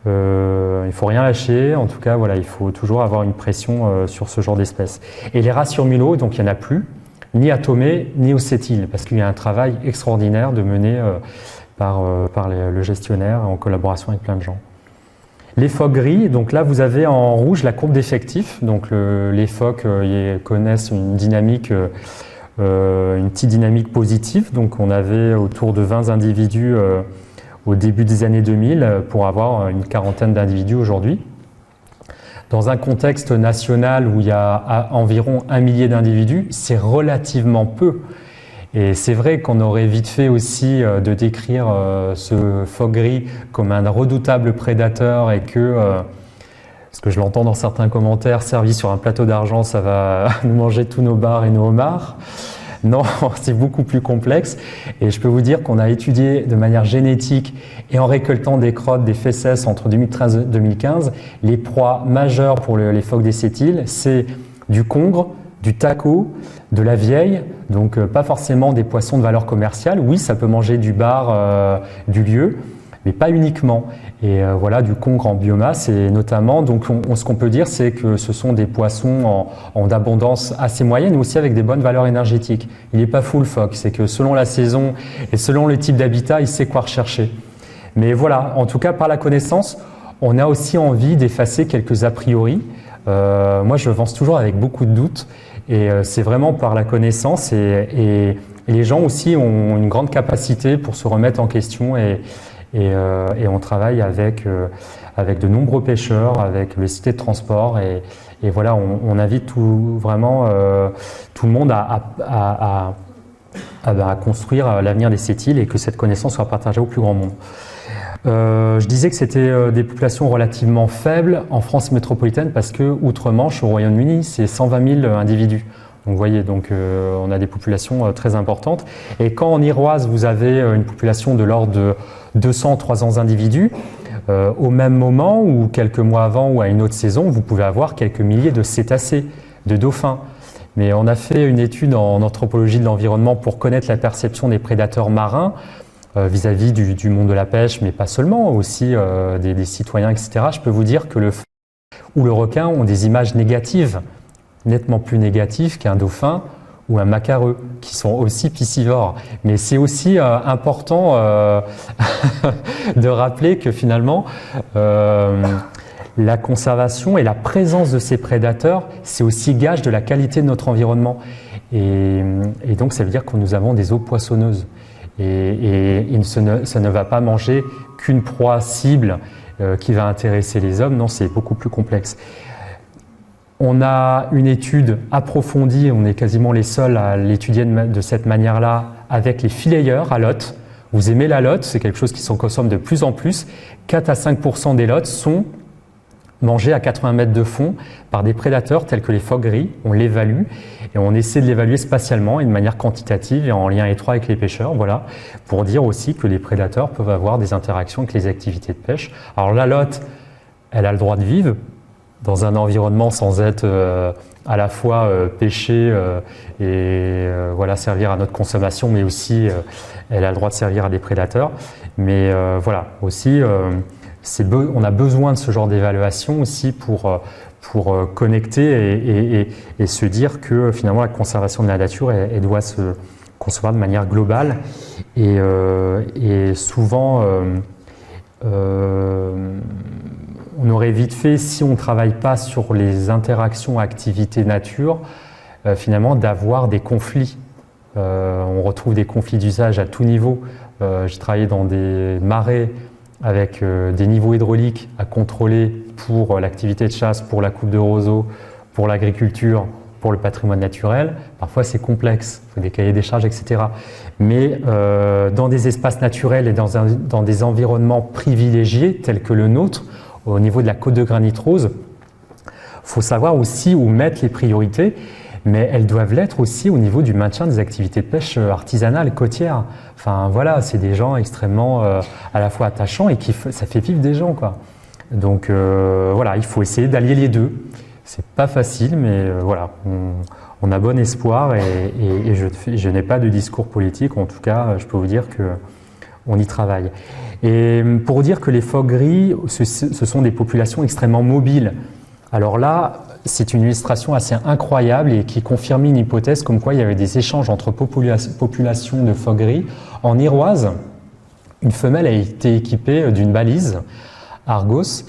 rien lâcher. En tout cas, voilà, il faut toujours avoir une pression sur ce genre d'espèces. Et les rats sur mulot, donc il n'y en a plus. ni à Tomé, ni au Sept-Îles, parce qu'il y a un travail extraordinaire de mené par le gestionnaire en collaboration avec plein de gens. Les phoques gris, donc là vous avez en rouge la courbe d'effectifs. Donc les phoques connaissent une dynamique, une petite dynamique positive. Donc on avait autour de 20 individus au début des années 2000 pour avoir une quarantaine d'individus aujourd'hui. Dans un contexte national où il y a environ 1 millier d'individus, c'est relativement peu. Et c'est vrai qu'on aurait vite fait aussi de décrire ce phoque gris comme un redoutable prédateur et que, parce que je l'entends dans certains commentaires, servi sur un plateau d'argent, ça va nous manger tous nos bars et nos homards. Non, c'est beaucoup plus complexe. Et je peux vous dire qu'on a étudié de manière génétique et en récoltant des crottes, des fesses entre 2013 et 2015, les proies majeures pour les phoques des Sept-Îles, c'est du congre, du taco, de la vieille, donc pas forcément des poissons de valeur commerciale. Oui, ça peut manger du bar du lieu, mais pas uniquement. Et voilà, du congre en biomasse, et notamment, donc ce qu'on peut dire, c'est que ce sont des poissons en abondance assez moyenne, mais aussi avec des bonnes valeurs énergétiques. Il n'est pas fou le phoque, c'est que selon la saison et selon le type d'habitat, il sait quoi rechercher. Mais voilà, en tout cas, par la connaissance, on a aussi envie d'effacer quelques a priori. Moi, je avance toujours avec beaucoup de doutes. Et c'est vraiment par la connaissance et les gens aussi ont une grande capacité pour se remettre en question et on travaille avec de nombreux pêcheurs, avec les cités de transport et voilà, on invite vraiment tout le monde à construire l'avenir des Sept-Îles et que cette connaissance soit partagée au plus grand monde. Je disais que c'était des populations relativement faibles en France métropolitaine parce que Outre-Manche, au Royaume-Uni, c'est 120 000 individus. Donc vous voyez, on a des populations très importantes. Et quand en Iroise, vous avez une population de l'ordre de 200-300 individus, au même moment ou quelques mois avant ou à une autre saison, vous pouvez avoir quelques milliers de cétacés, de dauphins. Mais on a fait une étude en anthropologie de l'environnement pour connaître la perception des prédateurs marins vis-à-vis du monde de la pêche, mais pas seulement, aussi des citoyens, etc. Je peux vous dire que le phoque ou le requin ont des images négatives, nettement plus négatives qu'un dauphin ou un macareux, qui sont aussi piscivores. Mais c'est aussi important de rappeler que finalement, la conservation et la présence de ces prédateurs, c'est aussi gage de la qualité de notre environnement. Et donc, ça veut dire que nous avons des eaux poissonneuses. Et ça ne va pas manger qu'une proie cible qui va intéresser les hommes. Non, c'est beaucoup plus complexe. On a une étude approfondie, on est quasiment les seuls à l'étudier de cette manière-là, avec les fileyeurs à lotte. Vous aimez la lotte, c'est quelque chose qui s'en consomme de plus en plus. 4 à 5% des lottes sont mangées à 80 mètres de fond par des prédateurs tels que les phoques gris. On l'évalue et on essaie de l'évaluer spatialement et de manière quantitative et en lien étroit avec les pêcheurs. Voilà, pour dire aussi que les prédateurs peuvent avoir des interactions avec les activités de pêche. Alors la lotte, elle a le droit de vivre dans un environnement sans être à la fois pêchée et voilà, servir à notre consommation, mais aussi elle a le droit de servir à des prédateurs. Mais voilà, aussi, on a besoin de ce genre d'évaluation aussi pour connecter et se dire que finalement la conservation de la nature, elle doit se concevoir de manière globale et souvent on aurait vite fait, si on ne travaille pas sur les interactions activité-nature, finalement d'avoir des conflits. On retrouve des conflits d'usage à tout niveau. J'ai travaillé dans des marais avec des niveaux hydrauliques à contrôler pour l'activité de chasse, pour la coupe de roseaux, pour l'agriculture, pour le patrimoine naturel. Parfois c'est complexe, il faut des cahiers des charges, etc. Mais dans des espaces naturels et dans des environnements privilégiés tels que le nôtre, au niveau de la côte de granit rose, il faut savoir aussi où mettre les priorités, mais elles doivent l'être aussi au niveau du maintien des activités de pêche artisanales, côtières. Enfin voilà, c'est des gens extrêmement à la fois attachants et ça fait vivre des gens, quoi. Donc voilà, il faut essayer d'allier les deux. C'est pas facile, mais voilà, on a bon espoir et je n'ai pas de discours politique. En tout cas, je peux vous dire qu'on y travaille. Et pour dire que les phoques gris, ce sont des populations extrêmement mobiles. Alors là, c'est une illustration assez incroyable et qui confirme une hypothèse comme quoi il y avait des échanges entre populations de phoques gris. En Iroise, une femelle a été équipée d'une balise Argos.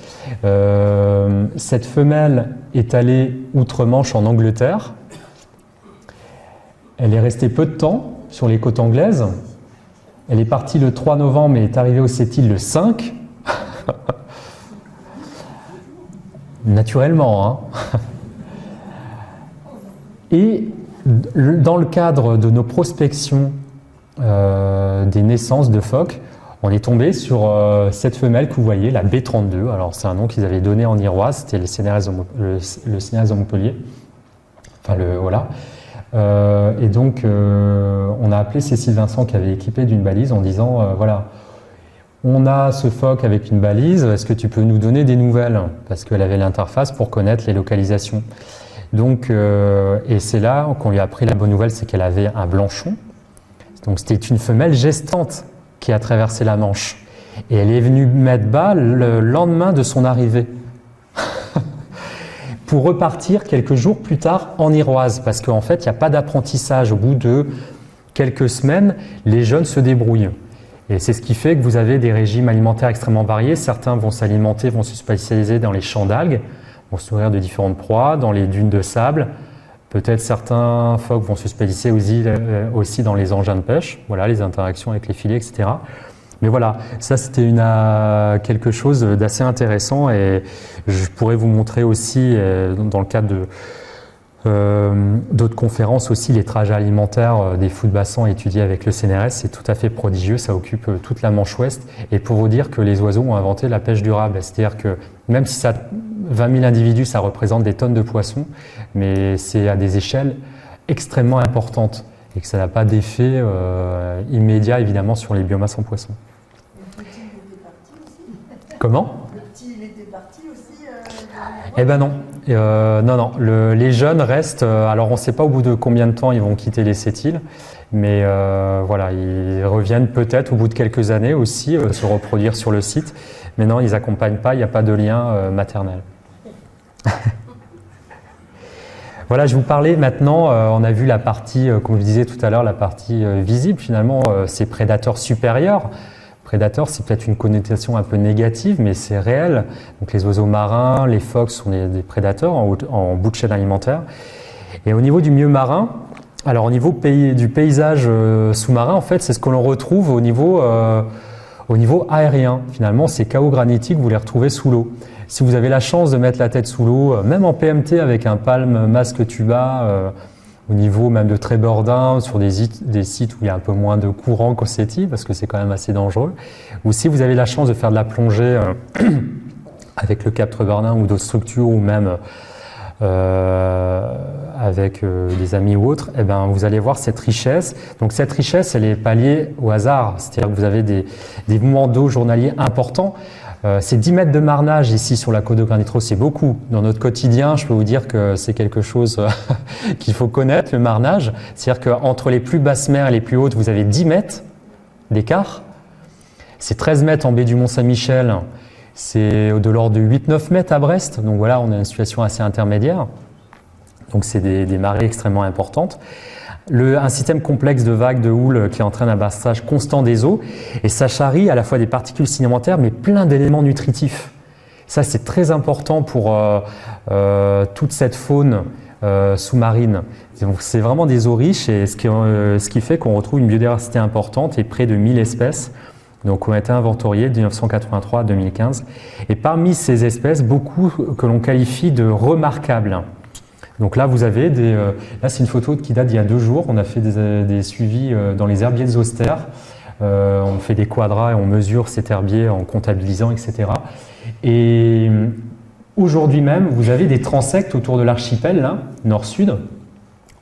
Cette femelle est allée outre-Manche en Angleterre. Elle est restée peu de temps sur les côtes anglaises. Elle est partie le 3 novembre et est arrivée aux Sept-Îles le 5. Naturellement, hein. Et dans le cadre de nos prospections des naissances de phoques, on est tombé sur cette femelle que vous voyez, la B32. Alors c'est un nom qu'ils avaient donné en Iroise, c'était le CNRS de Montpellier. Enfin voilà. Et donc on a appelé Cécile Vincent qui avait équipé d'une balise en disant voilà, on a ce phoque avec une balise, est-ce que tu peux nous donner des nouvelles? Parce qu'elle avait l'interface pour connaître les localisations. Donc, et c'est là qu'on lui a appris la bonne nouvelle, c'est qu'elle avait un blanchon. Donc c'était une femelle gestante qui a traversé la Manche. Et elle est venue mettre bas le lendemain de son arrivée. Pour repartir quelques jours plus tard en Iroise. Parce qu'en fait, il n'y a pas d'apprentissage. Au bout de quelques semaines, les jeunes se débrouillent. Et c'est ce qui fait que vous avez des régimes alimentaires extrêmement variés. Certains vont s'alimenter, vont se spécialiser dans les champs d'algues, vont se nourrir de différentes proies, dans les dunes de sable. Peut-être certains phoques vont se spécialiser aussi dans les engins de pêche, voilà, les interactions avec les filets, etc. Mais voilà, ça c'était quelque chose d'assez intéressant et je pourrais vous montrer aussi, dans le cadre d'autres conférences aussi, les trajets alimentaires des fous de bassin étudiés avec le CNRS, c'est tout à fait prodigieux, ça occupe toute la Manche Ouest. Et pour vous dire que les oiseaux ont inventé la pêche durable, c'est-à-dire que même si 20 000 individus, ça représente des tonnes de poissons, mais c'est à des échelles extrêmement importantes et que ça n'a pas d'effet immédiat évidemment sur les biomasses en poissons. Le petit, il était parti aussi. Comment? Le petit, il était parti aussi. Eh ben non. Non. Les jeunes restent. Alors on ne sait pas au bout de combien de temps ils vont quitter les Sept-Îles, mais voilà, ils reviennent peut-être au bout de quelques années aussi se reproduire sur le site. Mais non, ils n'accompagnent pas. Il n'y a pas de lien maternel. Voilà, je vous parlais maintenant. On a vu la partie, comme je disais tout à l'heure, la partie visible. Finalement, ces prédateurs supérieurs. Prédateurs, c'est peut-être une connotation un peu négative, mais c'est réel. Donc les oiseaux marins, les phoques sont des prédateurs en bout de chaîne alimentaire. Et au niveau du milieu marin, alors au niveau du paysage sous-marin, en fait, c'est ce que l'on retrouve au niveau aérien. Finalement, ces chaos granitiques, vous les retrouvez sous l'eau. Si vous avez la chance de mettre la tête sous l'eau, même en PMT avec un palme masque tuba, au niveau même de Trébordin, sur des sites où il y a un peu moins de courant qu'au Sept-Îles, parce que c'est quand même assez dangereux. Ou si vous avez la chance de faire de la plongée avec le Cap Trébordin ou d'autres structures, ou même avec des amis ou autres, eh ben, vous allez voir cette richesse. Donc cette richesse, elle est pas liée au hasard. C'est-à-dire que vous avez des mouvements d'eau journaliers importants. C'est 10 mètres de marnage ici sur la côte de Granit-Rosse, c'est beaucoup. Dans notre quotidien, je peux vous dire que c'est quelque chose qu'il faut connaître, le marnage. C'est-à-dire qu'entre les plus basses mers et les plus hautes, vous avez 10 mètres d'écart. C'est 13 mètres en baie du Mont-Saint-Michel. C'est de l'ordre de 8-9 mètres à Brest. Donc voilà, on a une situation assez intermédiaire. Donc c'est des marées extrêmement importantes. Un système complexe de vagues de houle qui entraîne un brassage constant des eaux et ça charrie à la fois des particules sédimentaires mais plein d'éléments nutritifs. Ça c'est très important pour toute cette faune sous-marine. Donc c'est vraiment des eaux riches et ce qui fait qu'on retrouve une biodiversité importante et près de 1000 espèces donc, ont été inventoriées de 1983 à 2015. Et parmi ces espèces, beaucoup que l'on qualifie de remarquables. Donc là, vous avez là, c'est une photo qui date d'il y a 2 jours. On a fait des suivis dans les herbiers de Zoster. On fait des quadras et on mesure cet herbier en comptabilisant, etc. Et aujourd'hui même, vous avez des transects autour de l'archipel, là, nord-sud.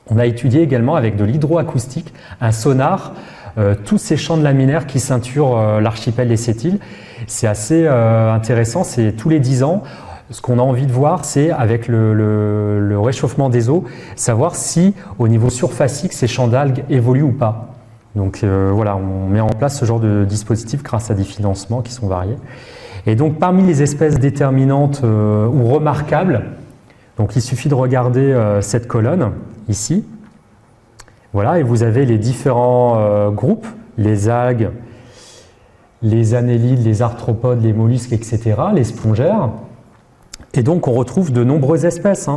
On a étudié également avec de l'hydroacoustique, un sonar, tous ces champs de laminaires qui ceinturent l'archipel des Sept-Îles. C'est assez intéressant, c'est tous les 10 ans. Ce qu'on a envie de voir, c'est avec le réchauffement des eaux, savoir si au niveau surfacique, ces champs d'algues évoluent ou pas. Donc voilà, on met en place ce genre de dispositif grâce à des financements qui sont variés. Et donc parmi les espèces déterminantes ou remarquables, Donc il suffit de regarder cette colonne ici. Voilà, et vous avez les différents groupes, les algues, les annélides, les arthropodes, les mollusques, etc., les spongères. Et donc on retrouve de nombreuses espèces,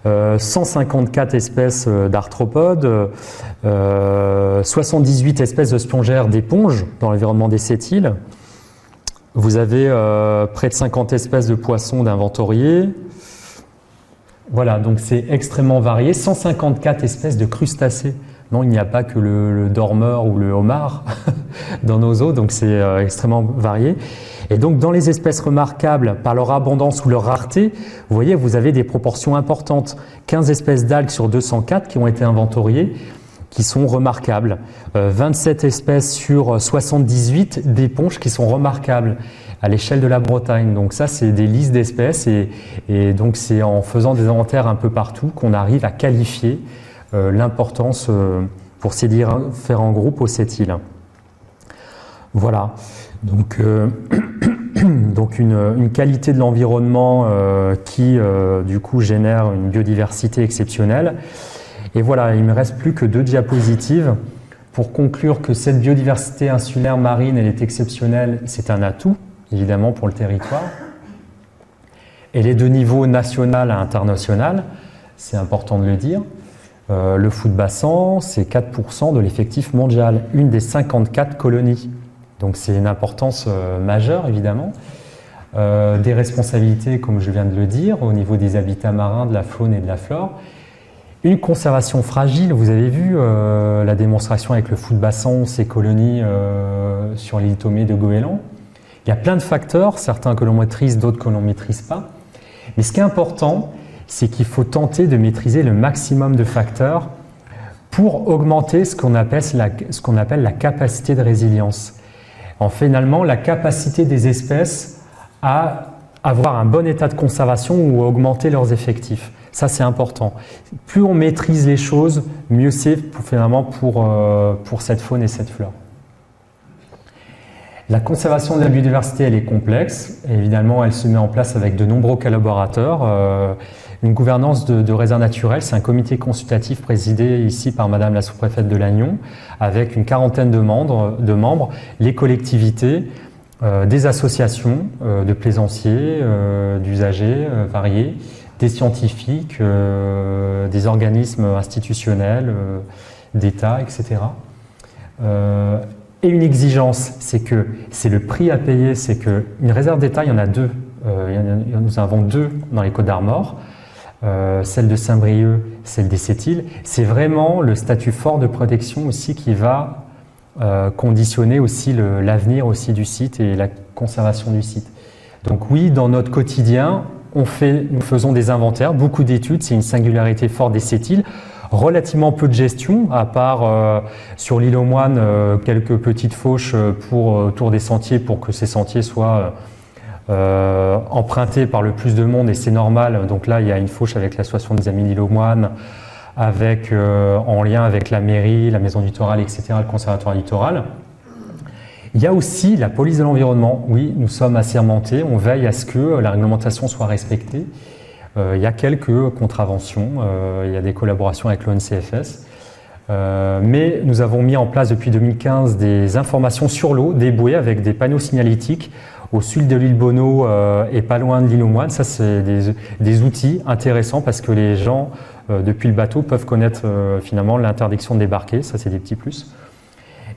154 espèces d'arthropodes, 78 espèces de spongères d'éponges dans l'environnement des sept îles. Vous avez près de 50 espèces de poissons d'inventoriés. Voilà, donc c'est extrêmement varié. 154 espèces de crustacés. Non, il n'y a pas que le dormeur ou le homard dans nos eaux, donc c'est extrêmement varié. Et donc dans les espèces remarquables par leur abondance ou leur rareté, vous voyez, vous avez des proportions importantes. 15 espèces d'algues sur 204 qui ont été inventoriées, qui sont remarquables. 27 espèces sur 78 d'éponges qui sont remarquables à l'échelle de la Bretagne. Donc ça, c'est des listes d'espèces et donc c'est en faisant des inventaires un peu partout qu'on arrive à qualifier l'importance pour ces différents groupes aux sept îles. Voilà, donc, donc une qualité de l'environnement qui du coup génère une biodiversité exceptionnelle. Et voilà, il ne me reste plus que 2 diapositives pour conclure que cette biodiversité insulaire marine, elle est exceptionnelle, c'est un atout évidemment pour le territoire. Elle est de niveau national à international, c'est important de le dire. Le foot bassin, c'est 4% de l'effectif mondial, une des 54 colonies. Donc c'est une importance majeure, évidemment. Des responsabilités, comme je viens de le dire, au niveau des habitats marins, de la faune et de la flore. Une conservation fragile, vous avez vu la démonstration avec le foot bassin, ces colonies sur l'île Tomé de Goéland. Il y a plein de facteurs, certains que l'on maîtrise, d'autres que l'on ne maîtrise pas. Mais ce qui est important, c'est qu'il faut tenter de maîtriser le maximum de facteurs pour augmenter ce qu'on appelle la capacité de résilience. Finalement, la capacité des espèces à avoir un bon état de conservation ou à augmenter leurs effectifs. Ça, c'est important. Plus on maîtrise les choses, mieux c'est finalement pour cette faune et cette flore. La conservation de la biodiversité, elle est complexe. Et évidemment, elle se met en place avec de nombreux collaborateurs. Une gouvernance de réserve naturelle, c'est un comité consultatif présidé ici par Madame la sous-préfète de Lannion, avec une quarantaine de membres, les collectivités, des associations de plaisanciers, d'usagers variés, des scientifiques, des organismes institutionnels, d'État, etc. Et une exigence, c'est que c'est le prix à payer, c'est qu'une réserve d'État, il y en a 2. Nous en avons 2 dans les Côtes-d'Armor. Celle de Saint-Brieuc, celle des Sept-Îles. C'est vraiment le statut fort de protection aussi qui va conditionner aussi l'avenir aussi du site et la conservation du site. Donc oui, dans notre quotidien, nous faisons des inventaires, beaucoup d'études, c'est une singularité forte des Sept-Îles. Relativement peu de gestion, à part sur l'île aux Moines, quelques petites fauches autour des sentiers pour que ces sentiers soient empruntés par le plus de monde, et c'est normal. Donc là, il y a une fauche avec l'association des Amis de l'île aux Moines, en lien avec la mairie, la maison du littoral, etc., le conservatoire littoral. Il y a aussi la police de l'environnement. Oui, nous sommes assermentés, on veille à ce que la réglementation soit respectée. Il y a quelques contraventions, il y a des collaborations avec l'ONCFS. Mais nous avons mis en place depuis 2015 des informations sur l'eau, des bouées avec des panneaux signalétiques au sud de l'île Bonneau et pas loin de l'île aux Moines. Ça, c'est des outils intéressants parce que les gens, depuis le bateau, peuvent connaître finalement l'interdiction de débarquer. Ça, c'est des petits plus.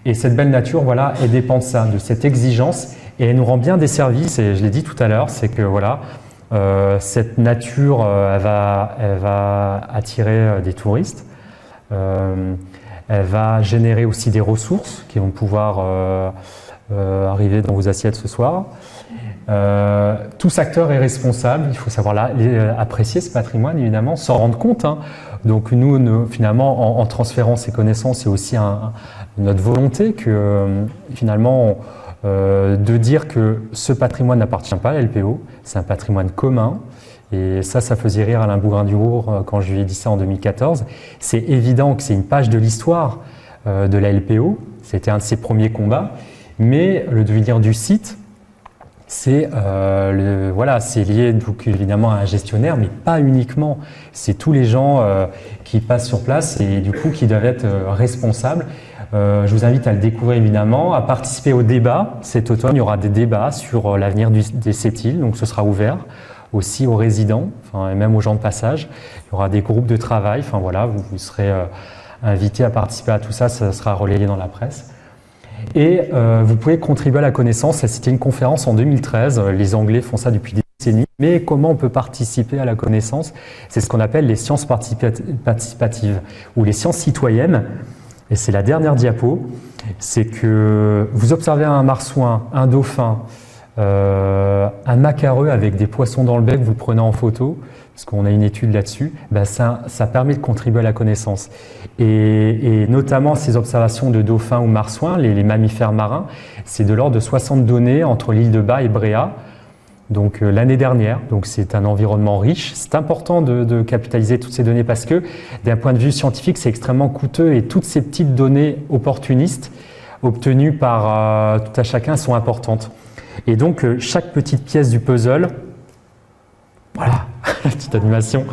Et cette belle nature, voilà, elle dépend de ça, de cette exigence. Et elle nous rend bien des services, et je l'ai dit tout à l'heure, c'est que voilà, cette nature, elle va attirer des touristes. Elle va générer aussi des ressources qui vont pouvoir arriver dans vos assiettes ce soir. Tout acteur est responsable, il faut savoir apprécier ce patrimoine, évidemment, s'en rendre compte. Donc nous, finalement, en transférant ces connaissances, c'est aussi notre volonté que, finalement, de dire que ce patrimoine n'appartient pas à la LPO, c'est un patrimoine commun. Et ça faisait rire Alain Bougrain-Durour quand je lui ai dit ça en 2014. C'est évident que c'est une page de l'histoire de la LPO, c'était un de ses premiers combats, mais le devenir du site, c'est c'est lié donc évidemment à un gestionnaire, mais pas uniquement. C'est tous les gens qui passent sur place et du coup qui doivent être responsables. Je vous invite à le découvrir évidemment, à participer au débat. Cet automne, il y aura des débats sur l'avenir des Sept-Îles, donc ce sera ouvert aussi aux résidents, et même aux gens de passage. Il y aura des groupes de travail. Enfin voilà, vous serez invités à participer à tout ça. Ça sera relayé dans la presse. Et vous pouvez contribuer à la connaissance. C'était une conférence en 2013. Les Anglais font ça depuis des décennies. Mais comment on peut participer à la connaissance? C'est ce qu'on appelle les sciences participatives ou les sciences citoyennes. Et c'est la dernière diapo. C'est que vous observez un marsouin, un dauphin, un macareux avec des poissons dans le bec, vous le prenez en photo, parce qu'on a une étude là-dessus, ça permet de contribuer à la connaissance. Et notamment ces observations de dauphins ou marsouins, les mammifères marins, c'est de l'ordre de 60 données entre l'île de Bas et Bréa, donc l'année dernière. Donc c'est un environnement riche. C'est important de capitaliser toutes ces données parce que d'un point de vue scientifique, c'est extrêmement coûteux et toutes ces petites données opportunistes obtenues par tout à chacun sont importantes. Et donc chaque petite pièce du puzzle, voilà, la petite animation,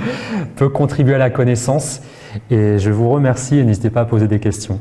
peut contribuer à la connaissance. Et je vous remercie et n'hésitez pas à poser des questions.